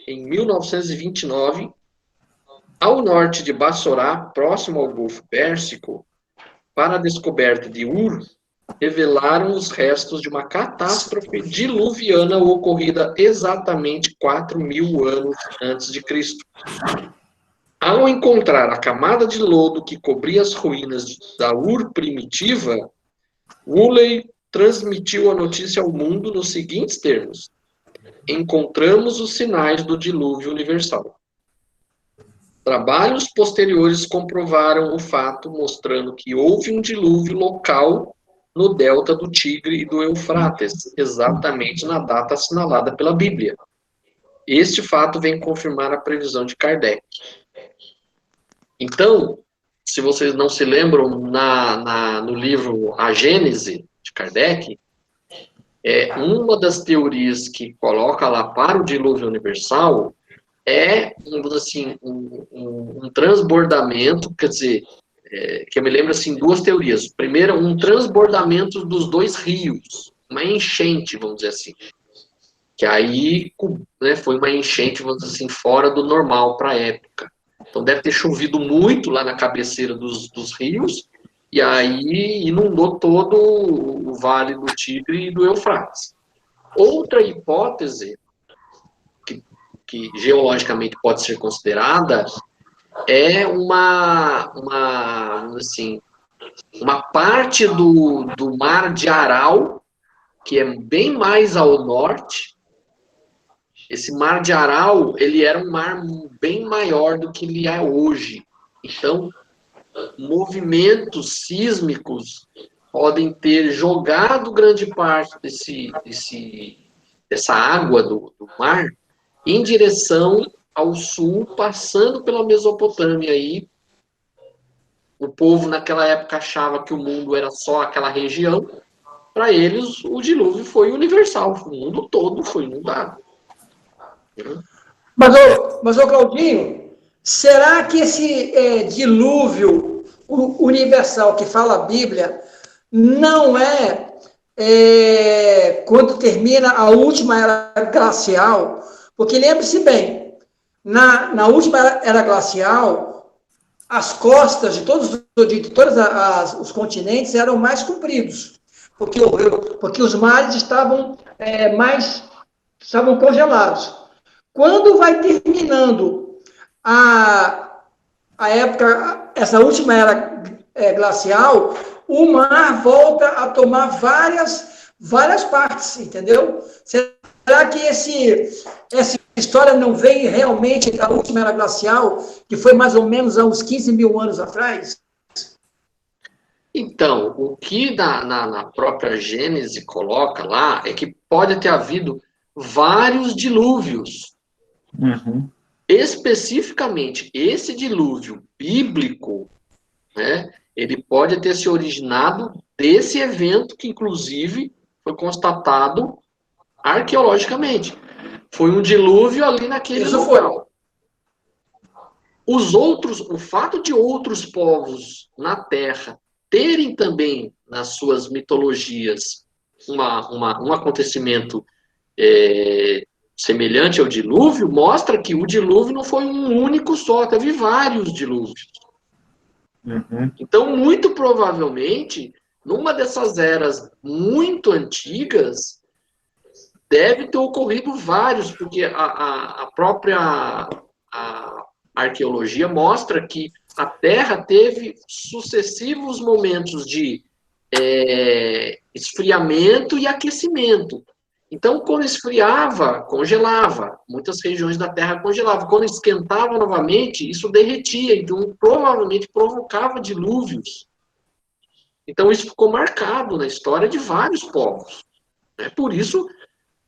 em 1929, ao norte de Bassorá, próximo ao Golfo Pérsico, para a descoberta de Ur, revelaram os restos de uma catástrofe diluviana ocorrida exatamente 4.000 anos antes de Cristo. Ao encontrar a camada de lodo que cobria as ruínas da Ur primitiva, Woolley transmitiu a notícia ao mundo nos seguintes termos: encontramos os sinais do dilúvio universal. Trabalhos posteriores comprovaram o fato, mostrando que houve um dilúvio local no delta do Tigre e do Eufrates, exatamente na data assinalada pela Bíblia. Este fato vem confirmar a previsão de Kardec. Então, se vocês não se lembram, no livro A Gênese, de Kardec, uma das teorias que coloca lá para o dilúvio universal é, assim, um transbordamento, quer dizer, que eu me lembro, assim, duas teorias. Primeiro, um transbordamento dos dois rios, uma enchente, vamos dizer assim. Que aí, né, foi uma enchente, vamos dizer assim, fora do normal para a época. Então, deve ter chovido muito lá na cabeceira dos rios, e aí inundou todo o Vale do Tigre e do Eufrates. Outra hipótese, que geologicamente pode ser considerada, é uma parte do Mar de Aral, que é bem mais ao norte. Esse Mar de Aral, ele era um mar bem maior do que ele é hoje. Então, movimentos sísmicos podem ter jogado grande parte dessa água do mar em direção ao sul, passando pela Mesopotâmia aí, o povo naquela época achava que o mundo era só aquela região. Para eles, o dilúvio foi universal, o mundo todo foi inundado. Mas ô Claudinho, será que esse dilúvio universal que fala a Bíblia não quando termina a última era glacial? Porque lembre-se bem, na última era glacial, as costas de todos os continentes eram mais compridos, porque os mares estavam congelados. Quando vai terminando a época, essa última era glacial, o mar volta a tomar várias partes, entendeu? Será que essa história não vem realmente da última era glacial, que foi mais ou menos há uns 15 mil anos atrás? Então, o que na própria Gênese coloca lá é que pode ter havido vários dilúvios. Uhum. Especificamente, esse dilúvio bíblico, né, ele pode ter se originado desse evento que, inclusive, foi constatado arqueologicamente. Foi um dilúvio ali naquele local. O fato de outros povos na Terra terem também nas suas mitologias um acontecimento semelhante ao dilúvio, mostra que o dilúvio não foi um único só, teve vários dilúvios. Uhum. Então, muito provavelmente, numa dessas eras muito antigas, deve ter ocorrido vários, porque a própria arqueologia mostra que a Terra teve sucessivos momentos de esfriamento e aquecimento. Então, quando esfriava, congelava. Muitas regiões da Terra congelavam. Quando esquentava novamente, isso derretia. Então, provavelmente provocava dilúvios. Então, isso ficou marcado na história de vários povos. Por isso,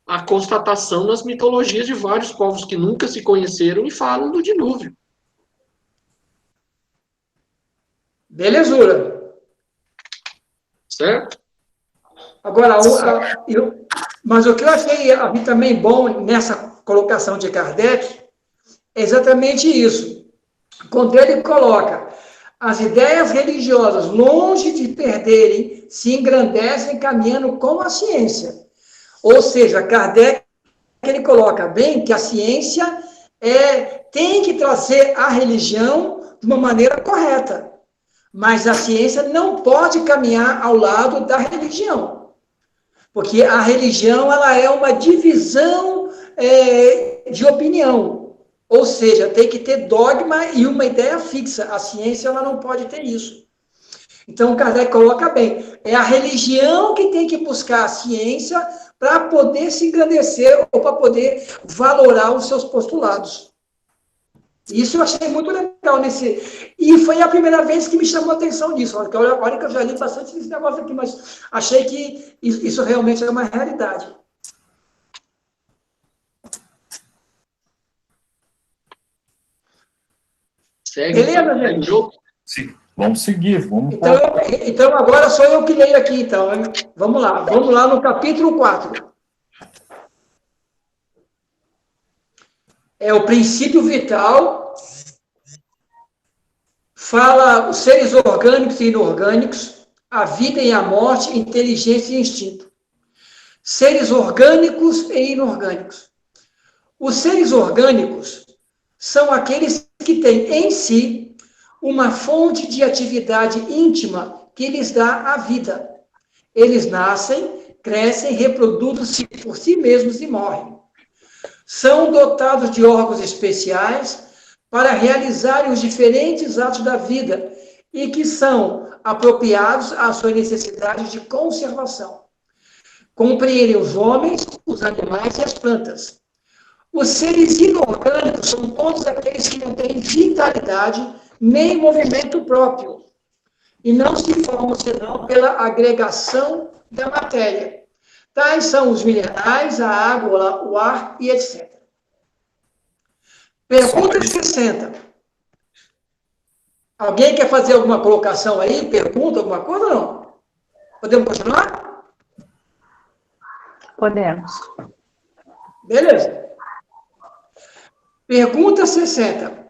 a constatação nas mitologias de vários povos que nunca se conheceram e falam do dilúvio. Belezura. Certo? Agora, mas o que eu achei também bom nessa colocação de Kardec é exatamente isso. Quando ele coloca as ideias religiosas, longe de perderem, se engrandecem caminhando com a ciência. Ou seja, Kardec ele coloca bem que a ciência tem que trazer a religião de uma maneira correta. Mas a ciência não pode caminhar ao lado da religião. Porque a religião ela é uma divisão de opinião. Ou seja, tem que ter dogma e uma ideia fixa. A ciência ela não pode ter isso. Então, Kardec coloca bem. É a religião que tem que buscar a ciência para poder se engrandecer ou para poder valorar os seus postulados. Isso eu achei muito legal E foi a primeira vez que me chamou a atenção nisso. Olha que eu já li bastante desse negócio aqui, mas achei que isso realmente é uma realidade. Beleza, gente? Sim. Vamos seguir. Então, agora sou eu que leio aqui, então. Hein? Vamos lá no capítulo 4. É o princípio vital, fala os seres orgânicos e inorgânicos, a vida e a morte, inteligência e instinto. Seres orgânicos e inorgânicos. Os seres orgânicos são aqueles que têm em si uma fonte de atividade íntima que lhes dá a vida. Eles nascem, crescem, reproduzem-se por si mesmos e morrem. São dotados de órgãos especiais para realizarem os diferentes atos da vida e que são apropriados às suas necessidades de conservação. Compreendem os homens, os animais e as plantas. Os seres inorgânicos são todos aqueles que não têm vitalidade nem movimento próprio e não se formam senão pela agregação da matéria. Tais são os minerais, a água, o ar e etc. Pergunta 60. Alguém quer fazer alguma colocação aí? Pergunta, alguma coisa ou não? Podemos continuar? Podemos. Beleza. Pergunta 60.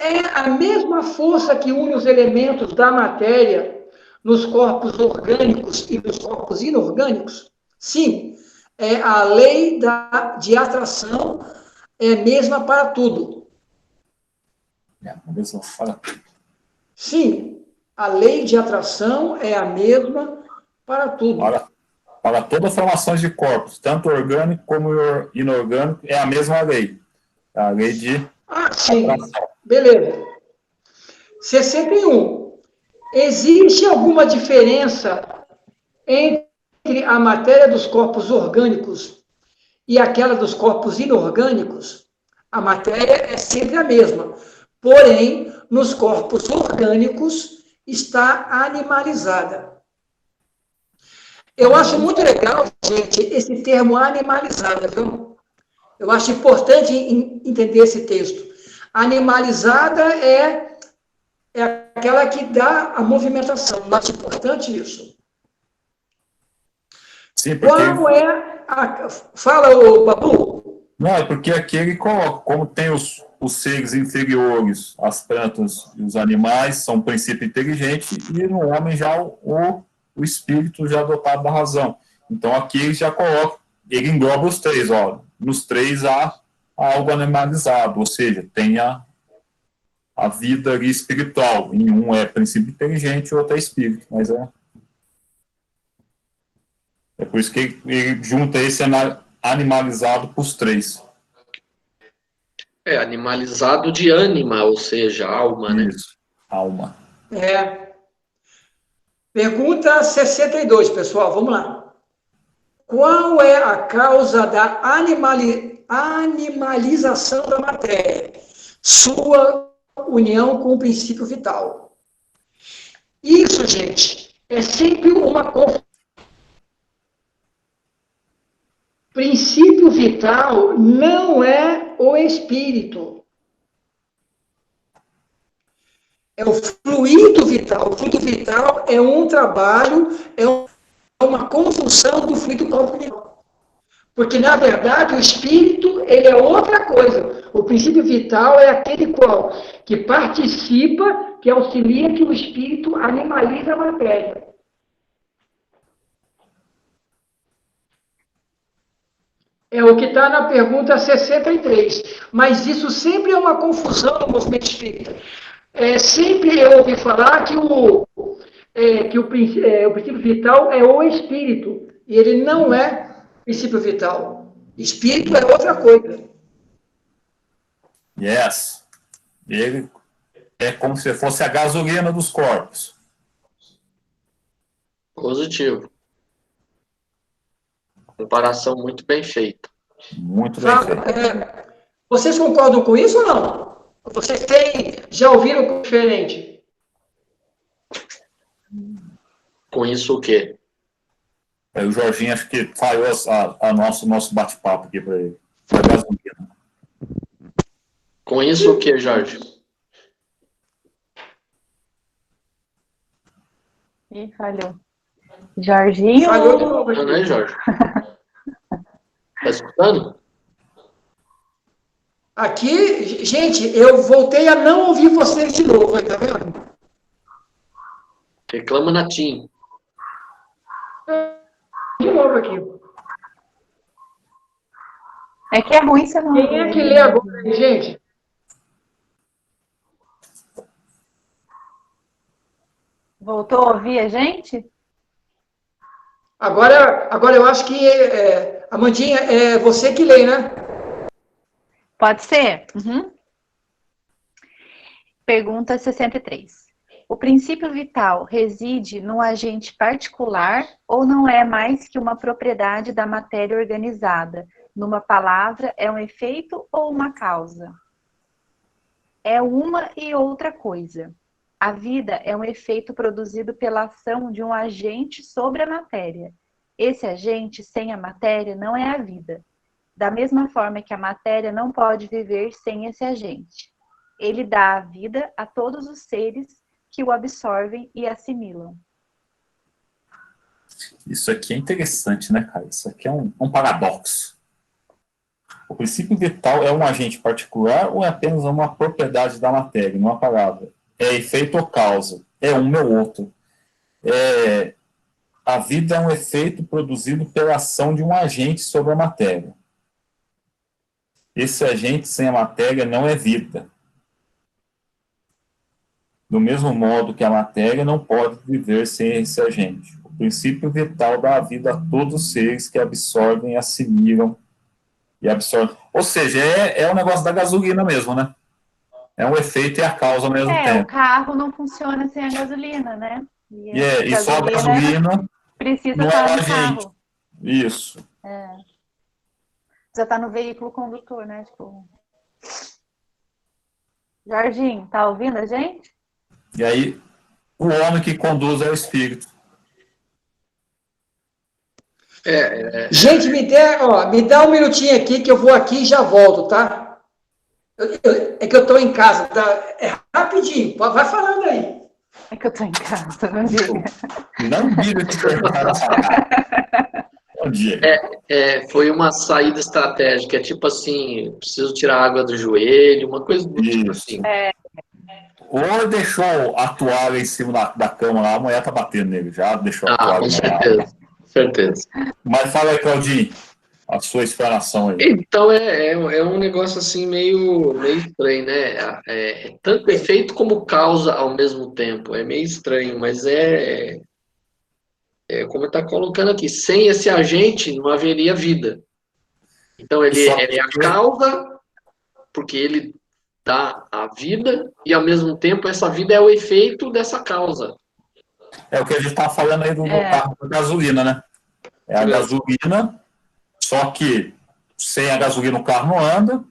É a mesma força que une os elementos da matéria nos corpos orgânicos e nos corpos inorgânicos? Sim. É a lei de atração é a mesma para tudo. Sim, a lei de atração é a mesma para tudo. Para todas as formações de corpos, tanto orgânico como inorgânico, é a mesma lei. A lei de sim. atração. Beleza. 61. Existe alguma diferença entre a matéria dos corpos orgânicos e aquela dos corpos inorgânicos? A matéria é sempre a mesma. Porém, nos corpos orgânicos está animalizada. Eu acho muito legal, gente, esse termo animalizada, viu? Eu acho importante entender esse texto. Animalizada é aquela que dá a movimentação. Eu acho importante isso. Sim, porque... Qual é a... Fala, ô, Babu. Não, é porque aqui ele coloca, como tem os seres inferiores, as plantas e os animais, são um princípio inteligente, e no homem já o espírito já dotado da razão. Então aqui ele já coloca, ele engloba os três, ó, nos três há algo animalizado, ou seja, tem a vida ali espiritual. Em um é princípio inteligente, o outro é espírito, mas é por isso que ele junta esse animalizado para os três. É, animalizado de ânima, ou seja, alma, né? Isso, alma. Pergunta 62, pessoal, vamos lá. Qual é a causa da animalização da matéria? Sua união com o princípio vital. Isso, gente, é sempre uma confusão. Princípio vital não é o espírito. É o fluido vital. O fluido vital é um trabalho, é uma conjunção do fluido corporal. Porque, na verdade, o espírito ele é outra coisa. O princípio vital é aquele que participa, que auxilia que o espírito animaliza a matéria. É o que está na pergunta 63. Mas isso sempre é uma confusão no movimento espírita. Sempre eu ouvi falar que o princípio vital é o espírito. E ele não é princípio vital. Espírito é outra coisa. Yes. Ele é como se fosse a gasolina dos corpos. Positivo. Comparação muito bem feita. Muito bem feita. Vocês concordam com isso ou não? Vocês já ouviram diferente? Com isso o quê? O Jorginho acho que falhou nosso bate-papo aqui para ele. Com isso o quê, Jorge? Ih, falhou. Jorginho? Falhou de novo. Não é, Jorge? Tá escutando? Aqui, gente, eu voltei a não ouvir vocês de novo, tá vendo? Reclama na TIM. De novo aqui. É que é ruim você não... Quem é que lê agora, gente? Voltou a ouvir a gente? Agora eu acho que, Amandinha, é você que lê, né? Pode ser? Uhum. Pergunta 63. O princípio vital reside num agente particular ou não é mais que uma propriedade da matéria organizada? Numa palavra, é um efeito ou uma causa? É uma e outra coisa. A vida é um efeito produzido pela ação de um agente sobre a matéria. Esse agente, sem a matéria, não é a vida. Da mesma forma que a matéria não pode viver sem esse agente. Ele dá a vida a todos os seres que o absorvem e assimilam. Isso aqui é interessante, né, cara? Isso aqui é um paradoxo. O princípio vital é um agente particular ou é apenas uma propriedade da matéria, numa palavra? É efeito ou causa? É um ou outro? A vida é um efeito produzido pela ação de um agente sobre a matéria. Esse agente sem a matéria não é vida. Do mesmo modo que a matéria não pode viver sem esse agente. O princípio vital dá a vida a todos os seres que absorvem, assimilam e absorvem. Ou seja, é o negócio da gasolina mesmo, né? É um efeito e a causa ao mesmo tempo. O carro não funciona sem a gasolina, né? E só a gasolina precisa não estar é no agente. carro. Isso. Já está no veículo condutor, né? Tipo... Jorginho, tá ouvindo a gente? E aí, o homem que conduz é o espírito. Gente, me dá um minutinho aqui que eu vou aqui e já volto, tá? É que eu estou em casa, tá? É rapidinho, vai falando aí. É que eu tô em casa, não diga. Não diga que você está nessa casa. Bom dia. Foi uma saída estratégica, tipo assim, preciso tirar água do joelho, uma coisa do tipo assim. Ou deixou a toalha em cima da cama lá, a mulher tá batendo nele já, deixou a toalha. Com certeza. Mas fala aí, Claudinho, a sua explanação aí. Então é um negócio assim meio estranho, né? É tanto efeito como causa ao mesmo tempo. É meio estranho, mas como está colocando aqui, sem esse agente não haveria vida. Então ele é a causa, porque ele dá a vida, e ao mesmo tempo essa vida é o efeito dessa causa. É o que a gente estava falando aí do carro da gasolina, né? É a gasolina, só que sem a gasolina o carro não anda,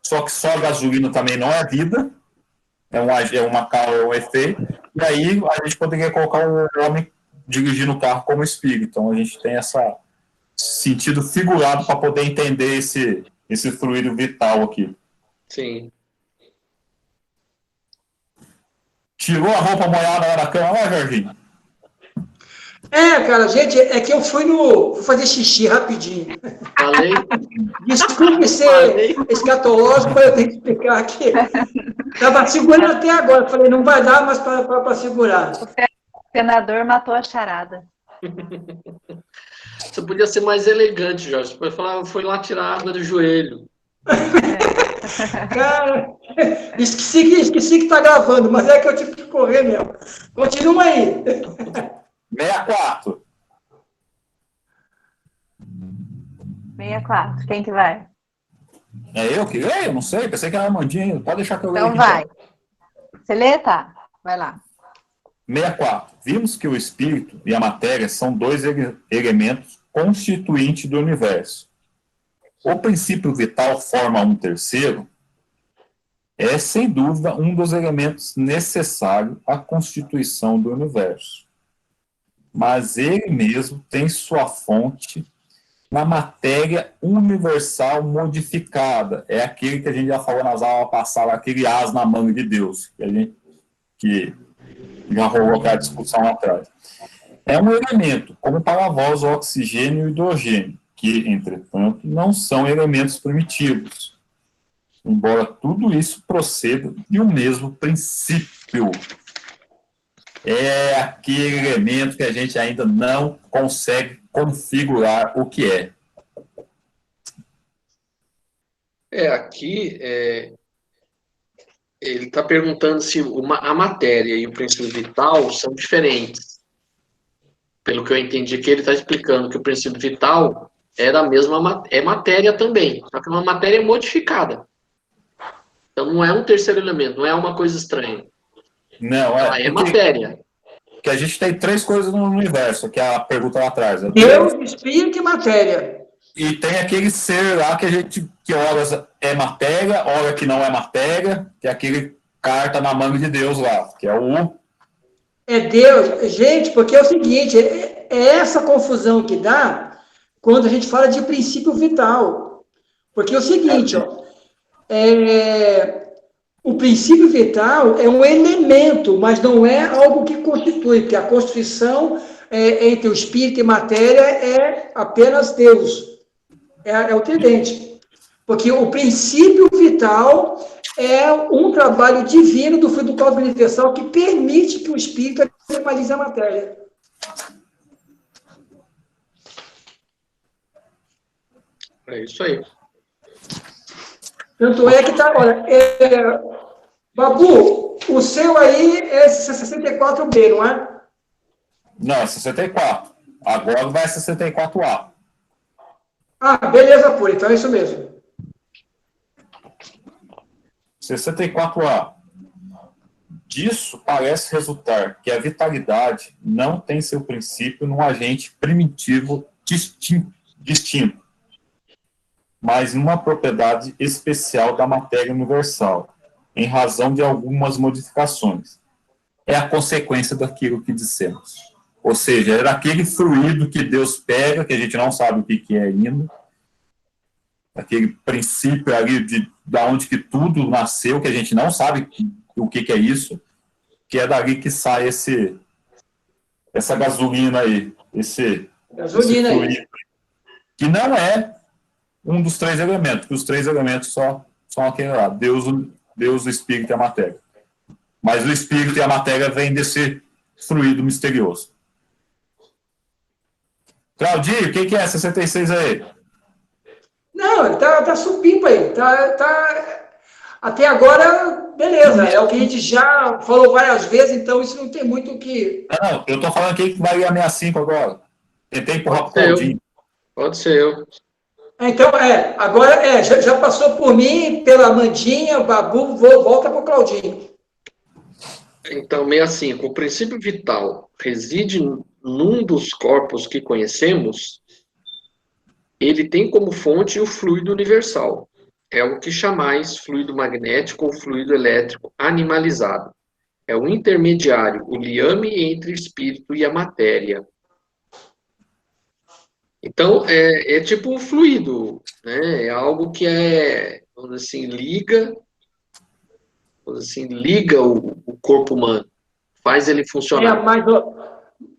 só que só a gasolina também não é vida, é um efeito, e aí a gente poderia colocar um homem dirigindo o carro como espírito. Então a gente tem esse sentido figurado para poder entender esse fluido vital aqui. Sim. Tirou a roupa molhada lá da cama, né, Jorginho? Cara, gente, é que eu fui fazer xixi rapidinho. Falei. Desculpe ser escatológico, mas eu tenho que explicar aqui. Estava segurando até agora, falei, não vai dar mais para segurar. O senador matou a charada. Você podia ser mais elegante, Jorge. Você pode falar, foi lá tirar a água do joelho. Cara, esqueci que está gravando, mas é que eu tive que correr mesmo. Continua aí. 64. 64. Quem que vai? É eu que leio? Não sei. Pensei que era a Amandinha. Pode deixar que eu leio. Então vai. Você lê, tá? Vai lá. 64. Vimos que o espírito e a matéria são dois elementos constituintes do universo. O princípio vital forma um terceiro. É, sem dúvida, um dos elementos necessários à constituição do universo. Mas ele mesmo tem sua fonte na matéria universal modificada. É aquele que a gente já falou nas aulas passadas, aquele as na manga de Deus, que já rolou aquela discussão lá atrás. É um elemento, como para vós o oxigênio e o hidrogênio, que, entretanto, não são elementos primitivos, embora tudo isso proceda de um mesmo princípio. É aquele elemento que a gente ainda não consegue configurar o que é. Aqui, ele está perguntando se a matéria e o princípio vital são diferentes. Pelo que eu entendi aqui, ele está explicando que o princípio vital é da mesma matéria também, só que é uma matéria modificada. Então não é um terceiro elemento, não é uma coisa estranha. Não, é matéria. Que a gente tem três coisas no universo, que é a pergunta lá atrás. Deus, espírito e matéria. E tem aquele ser lá que horas é matéria, hora que não é matéria, que é aquele carta na manga de Deus lá, que é o... É Deus. Gente, porque é o seguinte, é essa confusão que dá quando a gente fala de princípio vital. Porque é o seguinte, O princípio vital é um elemento, mas não é algo que constitui, porque a constituição entre o espírito e matéria é apenas Deus, é o tridente. Porque o princípio vital é um trabalho divino do fluido cósmico universal que permite que o espírito animalize a matéria. É isso aí. Tanto é que tá, olha, Babu, o seu aí é 64B, não é? Não, é 64. Agora vai 64A. Ah, beleza, pura, então é isso mesmo. 64A. Disso parece resultar que a vitalidade não tem seu princípio num agente primitivo distinto, mas numa propriedade especial da matéria universal, em razão de algumas modificações. É a consequência daquilo que dissemos. Ou seja, é daquele fluido que Deus pega, que a gente não sabe o que é ainda, aquele princípio ali de onde que tudo nasceu, que a gente não sabe o que é isso, que é dali que sai essa gasolina aí, esse fluido, aí, que não é um dos três elementos, que os três elementos só são aquele lá, Deus, o Espírito e a matéria. Mas o Espírito e a matéria vêm desse fluido misterioso. Claudinho, o que é 66 aí? Não, tá supimpa aí. Até agora, beleza. É o que a gente já falou várias vezes, então isso não tem muito o que... Não, eu tô falando aqui que vai ir a 65 agora. Tentei empurrar pro Claudinho. Pode ser eu. Então, agora já passou por mim, pela Amandinha, o Babu, volta pro Claudinho. Então, 65. O princípio vital reside num dos corpos que conhecemos. Ele tem como fonte o fluido universal. É o que chamais fluido magnético ou fluido elétrico animalizado. É o intermediário, o liame entre o espírito e a matéria. Então, é tipo um fluido, né? É algo que vamos dizer assim, liga o corpo humano, faz ele funcionar.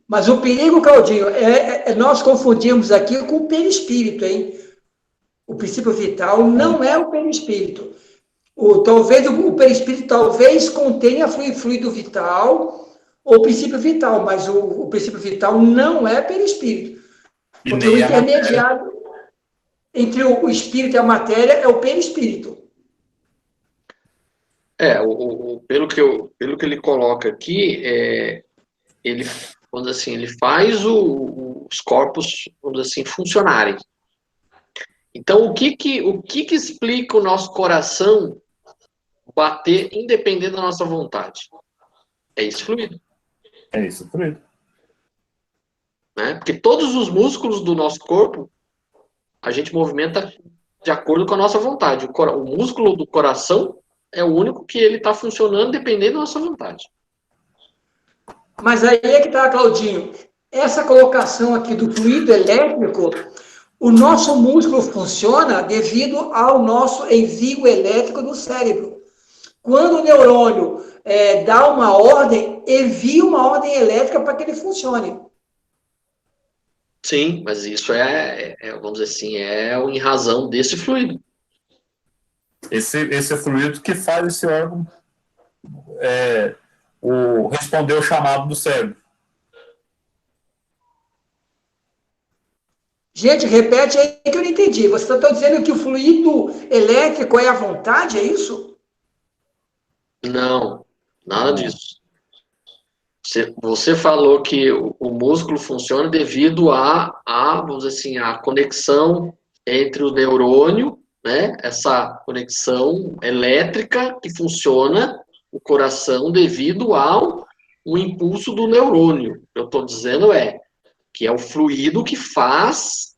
Mas o perigo, Claudinho, nós confundimos aqui com o perispírito, hein? O princípio vital não é o perispírito. Talvez o perispírito contenha fluido vital ou princípio vital, mas o princípio vital não é perispírito. Porque o intermediário entre o espírito e a matéria é o perispírito. Pelo que ele coloca aqui, ele, vamos dizer assim, ele faz os corpos, vamos dizer assim, funcionarem. Então, o que explica o nosso coração bater independente da nossa vontade? É esse fluido. É isso, fluido. Né? Porque todos os músculos do nosso corpo, a gente movimenta de acordo com a nossa vontade. O músculo do coração é o único que ele está funcionando dependendo da nossa vontade. Mas aí é que está, Claudinho. Essa colocação aqui do fluido elétrico, o nosso músculo funciona devido ao nosso envio elétrico do cérebro. Quando o neurônio dá uma ordem, envia uma ordem elétrica para que ele funcione. Sim, mas isso vamos dizer assim, em razão desse fluido. Esse fluido que faz esse órgão responder o chamado do cérebro. Gente, repete aí que eu não entendi. Você está dizendo que o fluido elétrico é a vontade, é isso? Não, nada disso. Você falou que o músculo funciona devido vamos dizer assim, a conexão entre o neurônio, né? Essa conexão elétrica que funciona o coração devido ao impulso do neurônio. Eu estou dizendo que é o fluido que faz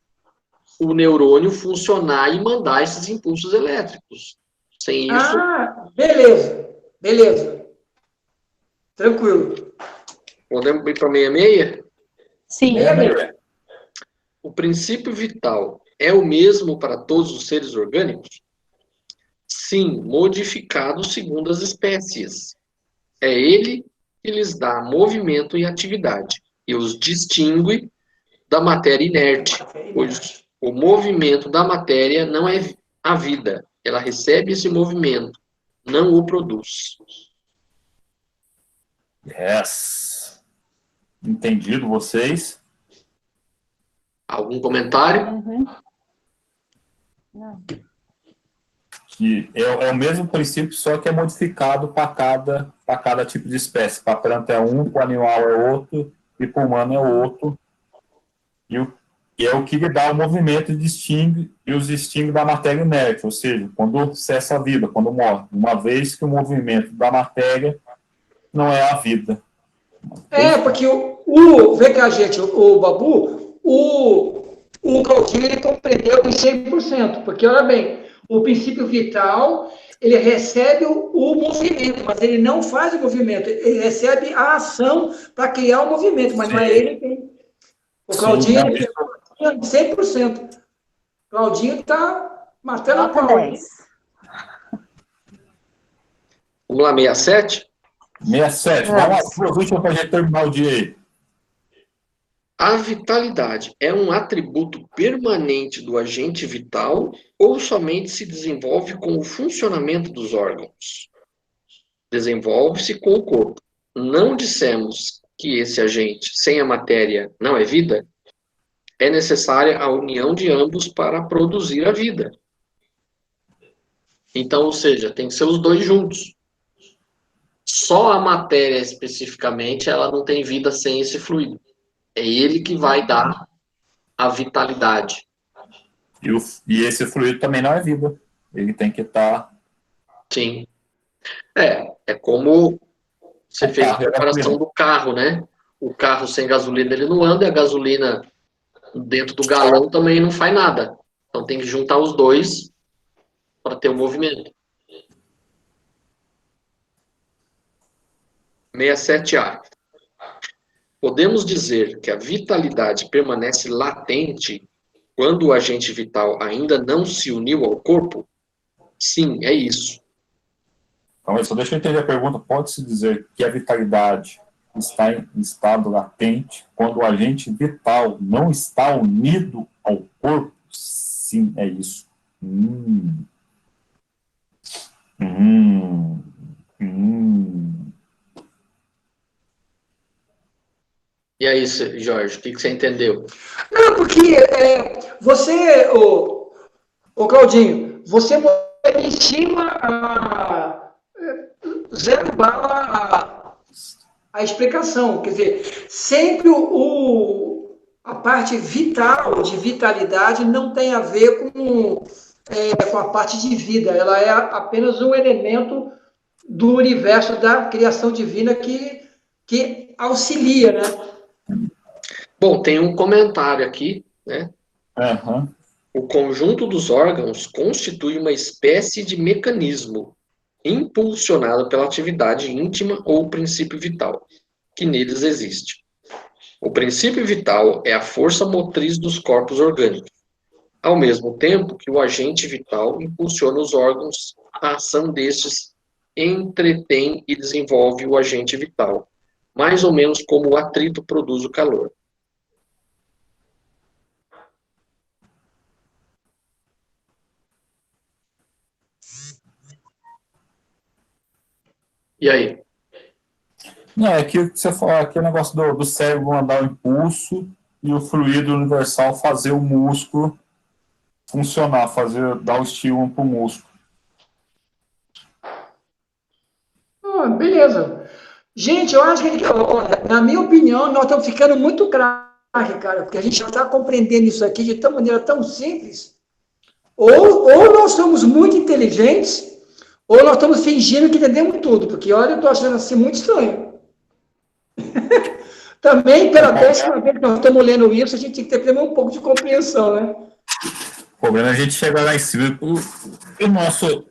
o neurônio funcionar e mandar esses impulsos elétricos. Sem isso... Beleza. Tranquilo. Podemos ir para 66? Sim. 66. O princípio vital é o mesmo para todos os seres orgânicos? Sim, modificado segundo as espécies. É ele que lhes dá movimento e atividade, e os distingue da matéria inerte, pois o movimento da matéria não é a vida, ela recebe esse movimento, não o produz. Yes. Entendido vocês? Algum comentário? Uhum. Não. Que é o mesmo princípio, só que é modificado para cada tipo de espécie. Para a planta é um, para o animal é outro, e para o humano é outro. E é o que lhe dá o movimento e os distingue da matéria inerte, ou seja, quando cessa a vida, quando morre. Uma vez que o movimento da matéria não é a vida. Porque vem cá, gente, o Babu, o Claudinho, ele compreendeu em 100%, porque, olha bem, o princípio vital, ele recebe o movimento, mas ele não faz o movimento, ele recebe a ação para criar o movimento, mas não é ele quem... O Claudinho, ele pegou 100%. Claudinho está matando a pau. 10. Vamos lá, 67? 67. Vamos lá, aproveita para a gente terminar o dia aí. A vitalidade é um atributo permanente do agente vital ou somente se desenvolve com o funcionamento dos órgãos? Desenvolve-se com o corpo. Não dissemos que esse agente, sem a matéria, não é vida? É necessária a união de ambos para produzir a vida. Então, ou seja, tem que ser os dois juntos. Só a matéria, especificamente, ela não tem vida sem esse fluido. É ele que vai dar a vitalidade. E esse fluido também não é vida. Ele tem que estar... Sim. É como você fez a comparação do carro, né? O carro sem gasolina, ele não anda, e a gasolina dentro do galão também não faz nada. Então tem que juntar os dois para ter o movimento. 67A. Podemos dizer que a vitalidade permanece latente quando o agente vital ainda não se uniu ao corpo? Sim, é isso. Então, só deixa eu entender a pergunta. Pode-se dizer que a vitalidade está em estado latente quando o agente vital não está unido ao corpo? Sim, é isso. E aí, Jorge, o que você entendeu? Não, porque você, o Claudinho, você em cima zero bala a explicação. Quer dizer, sempre a parte vital, de vitalidade, não tem a ver com a parte de vida. Ela é apenas um elemento do universo da criação divina que auxilia, né? Bom, tem um comentário aqui, né? Uhum. O conjunto dos órgãos constitui uma espécie de mecanismo impulsionado pela atividade íntima ou princípio vital, que neles existe. O princípio vital é a força motriz dos corpos orgânicos, ao mesmo tempo que o agente vital impulsiona os órgãos, a ação destes entretém e desenvolve o agente vital, mais ou menos como o atrito produz o calor. E aí? Não, é que você falou, aquele negócio do cérebro mandar o impulso e o fluido universal fazer o músculo funcionar, dar o estímulo para o músculo. Beleza. Gente, eu acho que, na minha opinião, nós estamos ficando muito craque, cara, porque a gente já está compreendendo isso aqui de tão maneira tão simples. Ou nós somos muito inteligentes, ou nós estamos fingindo que entendemos tudo, porque, olha, eu estou achando assim muito estranho. Também, pela 10ª vez que nós estamos lendo isso, a gente tem que ter um pouco de compreensão, né? O problema é a gente chegar lá em cima, o nosso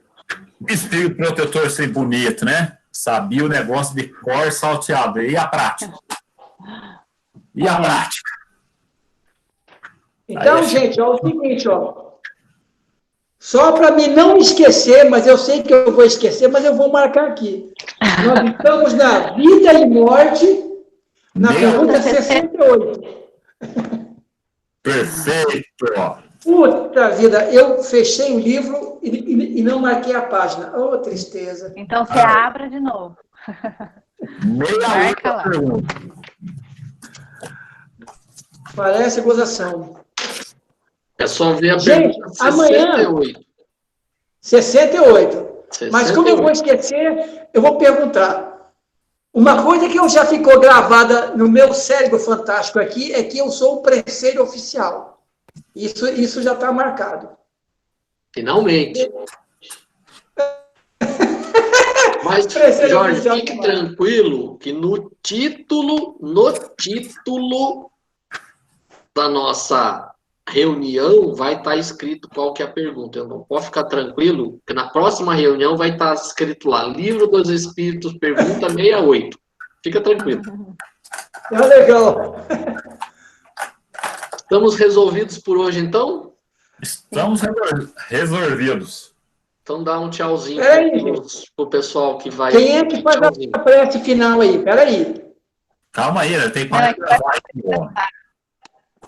espírito protetor ser bonito, né? Sabia o negócio de cor salteado. E a prática? E a prática? Então, gente, é o seguinte, ó. Só para mim não esquecer, mas eu sei que eu vou esquecer, mas eu vou marcar aqui. Nós estamos na vida e morte, na pergunta 68. Perfeito. Puta vida, eu fechei o livro e não marquei a página. Oh, tristeza. Então você abra de novo. Marca lá. Parece gozação. É só ver a Gente, pergunta amanhã... 68. Mas como eu vou esquecer, eu vou perguntar. Uma coisa que já ficou gravada no meu cérebro fantástico aqui é que eu sou o presseiro oficial. Isso já está marcado. Finalmente. Mas, Jorge, fique tranquilo que no título da nossa reunião vai estar escrito qual que é a pergunta. Eu não posso ficar tranquilo, que na próxima reunião vai estar escrito lá, Livro dos Espíritos, pergunta 68. Fica tranquilo. É legal. Estamos resolvidos por hoje, então? Estamos resolvidos. Então dá um tchauzinho para o pessoal que vai... Quem é que faz a prece final aí? Peraí. Calma aí, tem que gravar aqui.